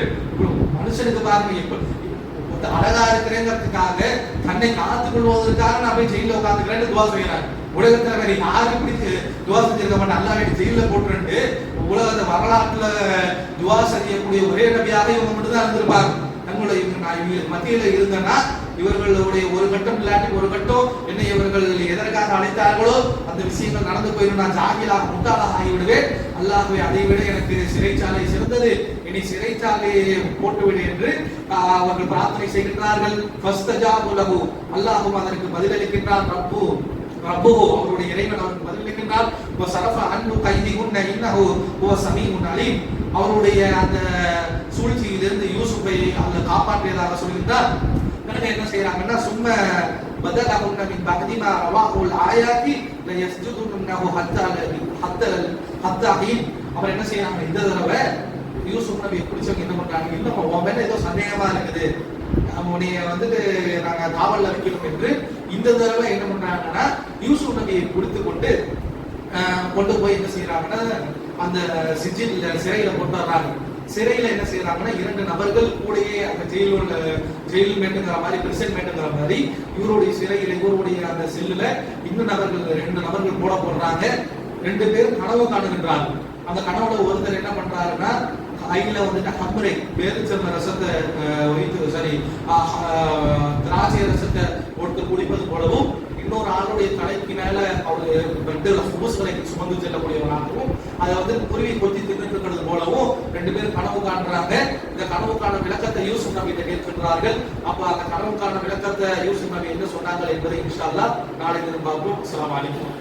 மனுஷனுக்கு பாருங்க, இப்ப அழகா இருக்கிறேங்கிறதுக்காக தன்னை காத்துக் கொள்வதற்காக நான் போய் ஜெயில உட்காந்துக்கிறேன்னு துவா செய்யறாங்க. உலகத்துல வேற யாரு இப்படி துவா செஞ்சிருக்க மாட்டேன், அல்லா வேண்டி ஜெயில போட்டுட்டு உலகத்தை வரலாற்றுல துவா செய்யக்கூடிய ஒரே நபியாக இவங்க மட்டும் தான் இருந்திருப்பாங்க. தங்களுடைய மத்தியில இருந்தனா இவர்களுடைய ஒரு கட்டம் இல்லாட்டி ஒரு கட்டம் என்னை இவர்கள் எதற்காக அழைத்தார்களோ அந்த விஷயங்கள் நடந்து போயிடும், நான் ஜாகிலாக முட்டாளாக ஆகிவிடுவேன். அல்லாஹ்வே அதை விட எனக்கு சிறைச்சாலை சிறந்தது, என்னை சிறைச்சாலையை போட்டுவிடு என்று அவர்கள் பிரார்த்தனை செய்கின்றார்கள். அல்லாஹும் அதற்கு பதிலளிக்கின்றான். ரப்பு அவருடைய இறைவன் அவருக்கு பதிலளிக்கின்றார். அவருடைய அந்த சூழ்ச்சியிலிருந்து யூசுஃபை அல்ல காப்பாற்றியதாக சொல்கின்றார். பிறகு என்ன செய்யறாங்கன்னா சும்ம பதலஹுன்ன மின் பஅதிமா ரவாஹுல் ஆயாத்தி லயஸ்ஜுதுன்னஹு ஹத்தா ஹீன். அவர் என்ன செய்யறாங்க, இந்த தடவை யூசுப் நபி பிடிச்சவங்க என்ன பண்றாங்க, இன்னும் உன் மேல ஏதோ சந்தேகமா இருக்குது, உன்னைய வந்துட்டு நாங்க காவல்ல வைக்கணும் என்று இந்த தடவை என்ன பண்றாங்கன்னா யூசுப் நபியை பிடித்து கொண்டு போய் என்ன செய்யறாங்கன்னா அந்த சிறையில கொண்டு வர்றாங்க. சிறையில என்ன செய்யறாங்கன்னா 2 நபர்கள் கூடயே அந்த ஜெயில் மேட்டுங்கிற மாதிரி பிரிசன் மேட்டுங்கிற மாதிரி இவருடைய சிறையில இவருடைய அந்த செல்லுல இன்னும் 2 நபர்கள் போட போடுறாங்க. 2 பேரும் கனவு காணுகின்றாங்க. அந்த கனவுல ஒருத்தர் என்ன பண்றாருன்னா கையில வந்துட்டு ஹம்ரை பேரிச்சம்பழ ரசத்தை வைத்து திராட்சை ரசத்தை ஒருத்தர் குடிப்பது போலவும் இன்னொரு ஆளுடைய தலைக்கு மேல அவரு பெட்டில் ஹுபுஸ்களை சுமந்து செல்லக்கூடியவராகவும் அதை வந்து குருவி கொத்தி தின்னுக்கிறது போலவும் 2 பேரும் கனவு காண்றாங்க. இந்த கனவுக்கான விளக்கத்தை யூசுப் நபி கேட்கின்றார்கள். அப்ப அந்த கனவுக்கான விளக்கத்தை யூசுப் நபி என்ன சொன்னாங்க என்பதை இன்ஷா அல்லாஹ் நாளை தினம் பார்ப்போம். அஸ்ஸலாமு அலைக்கும்.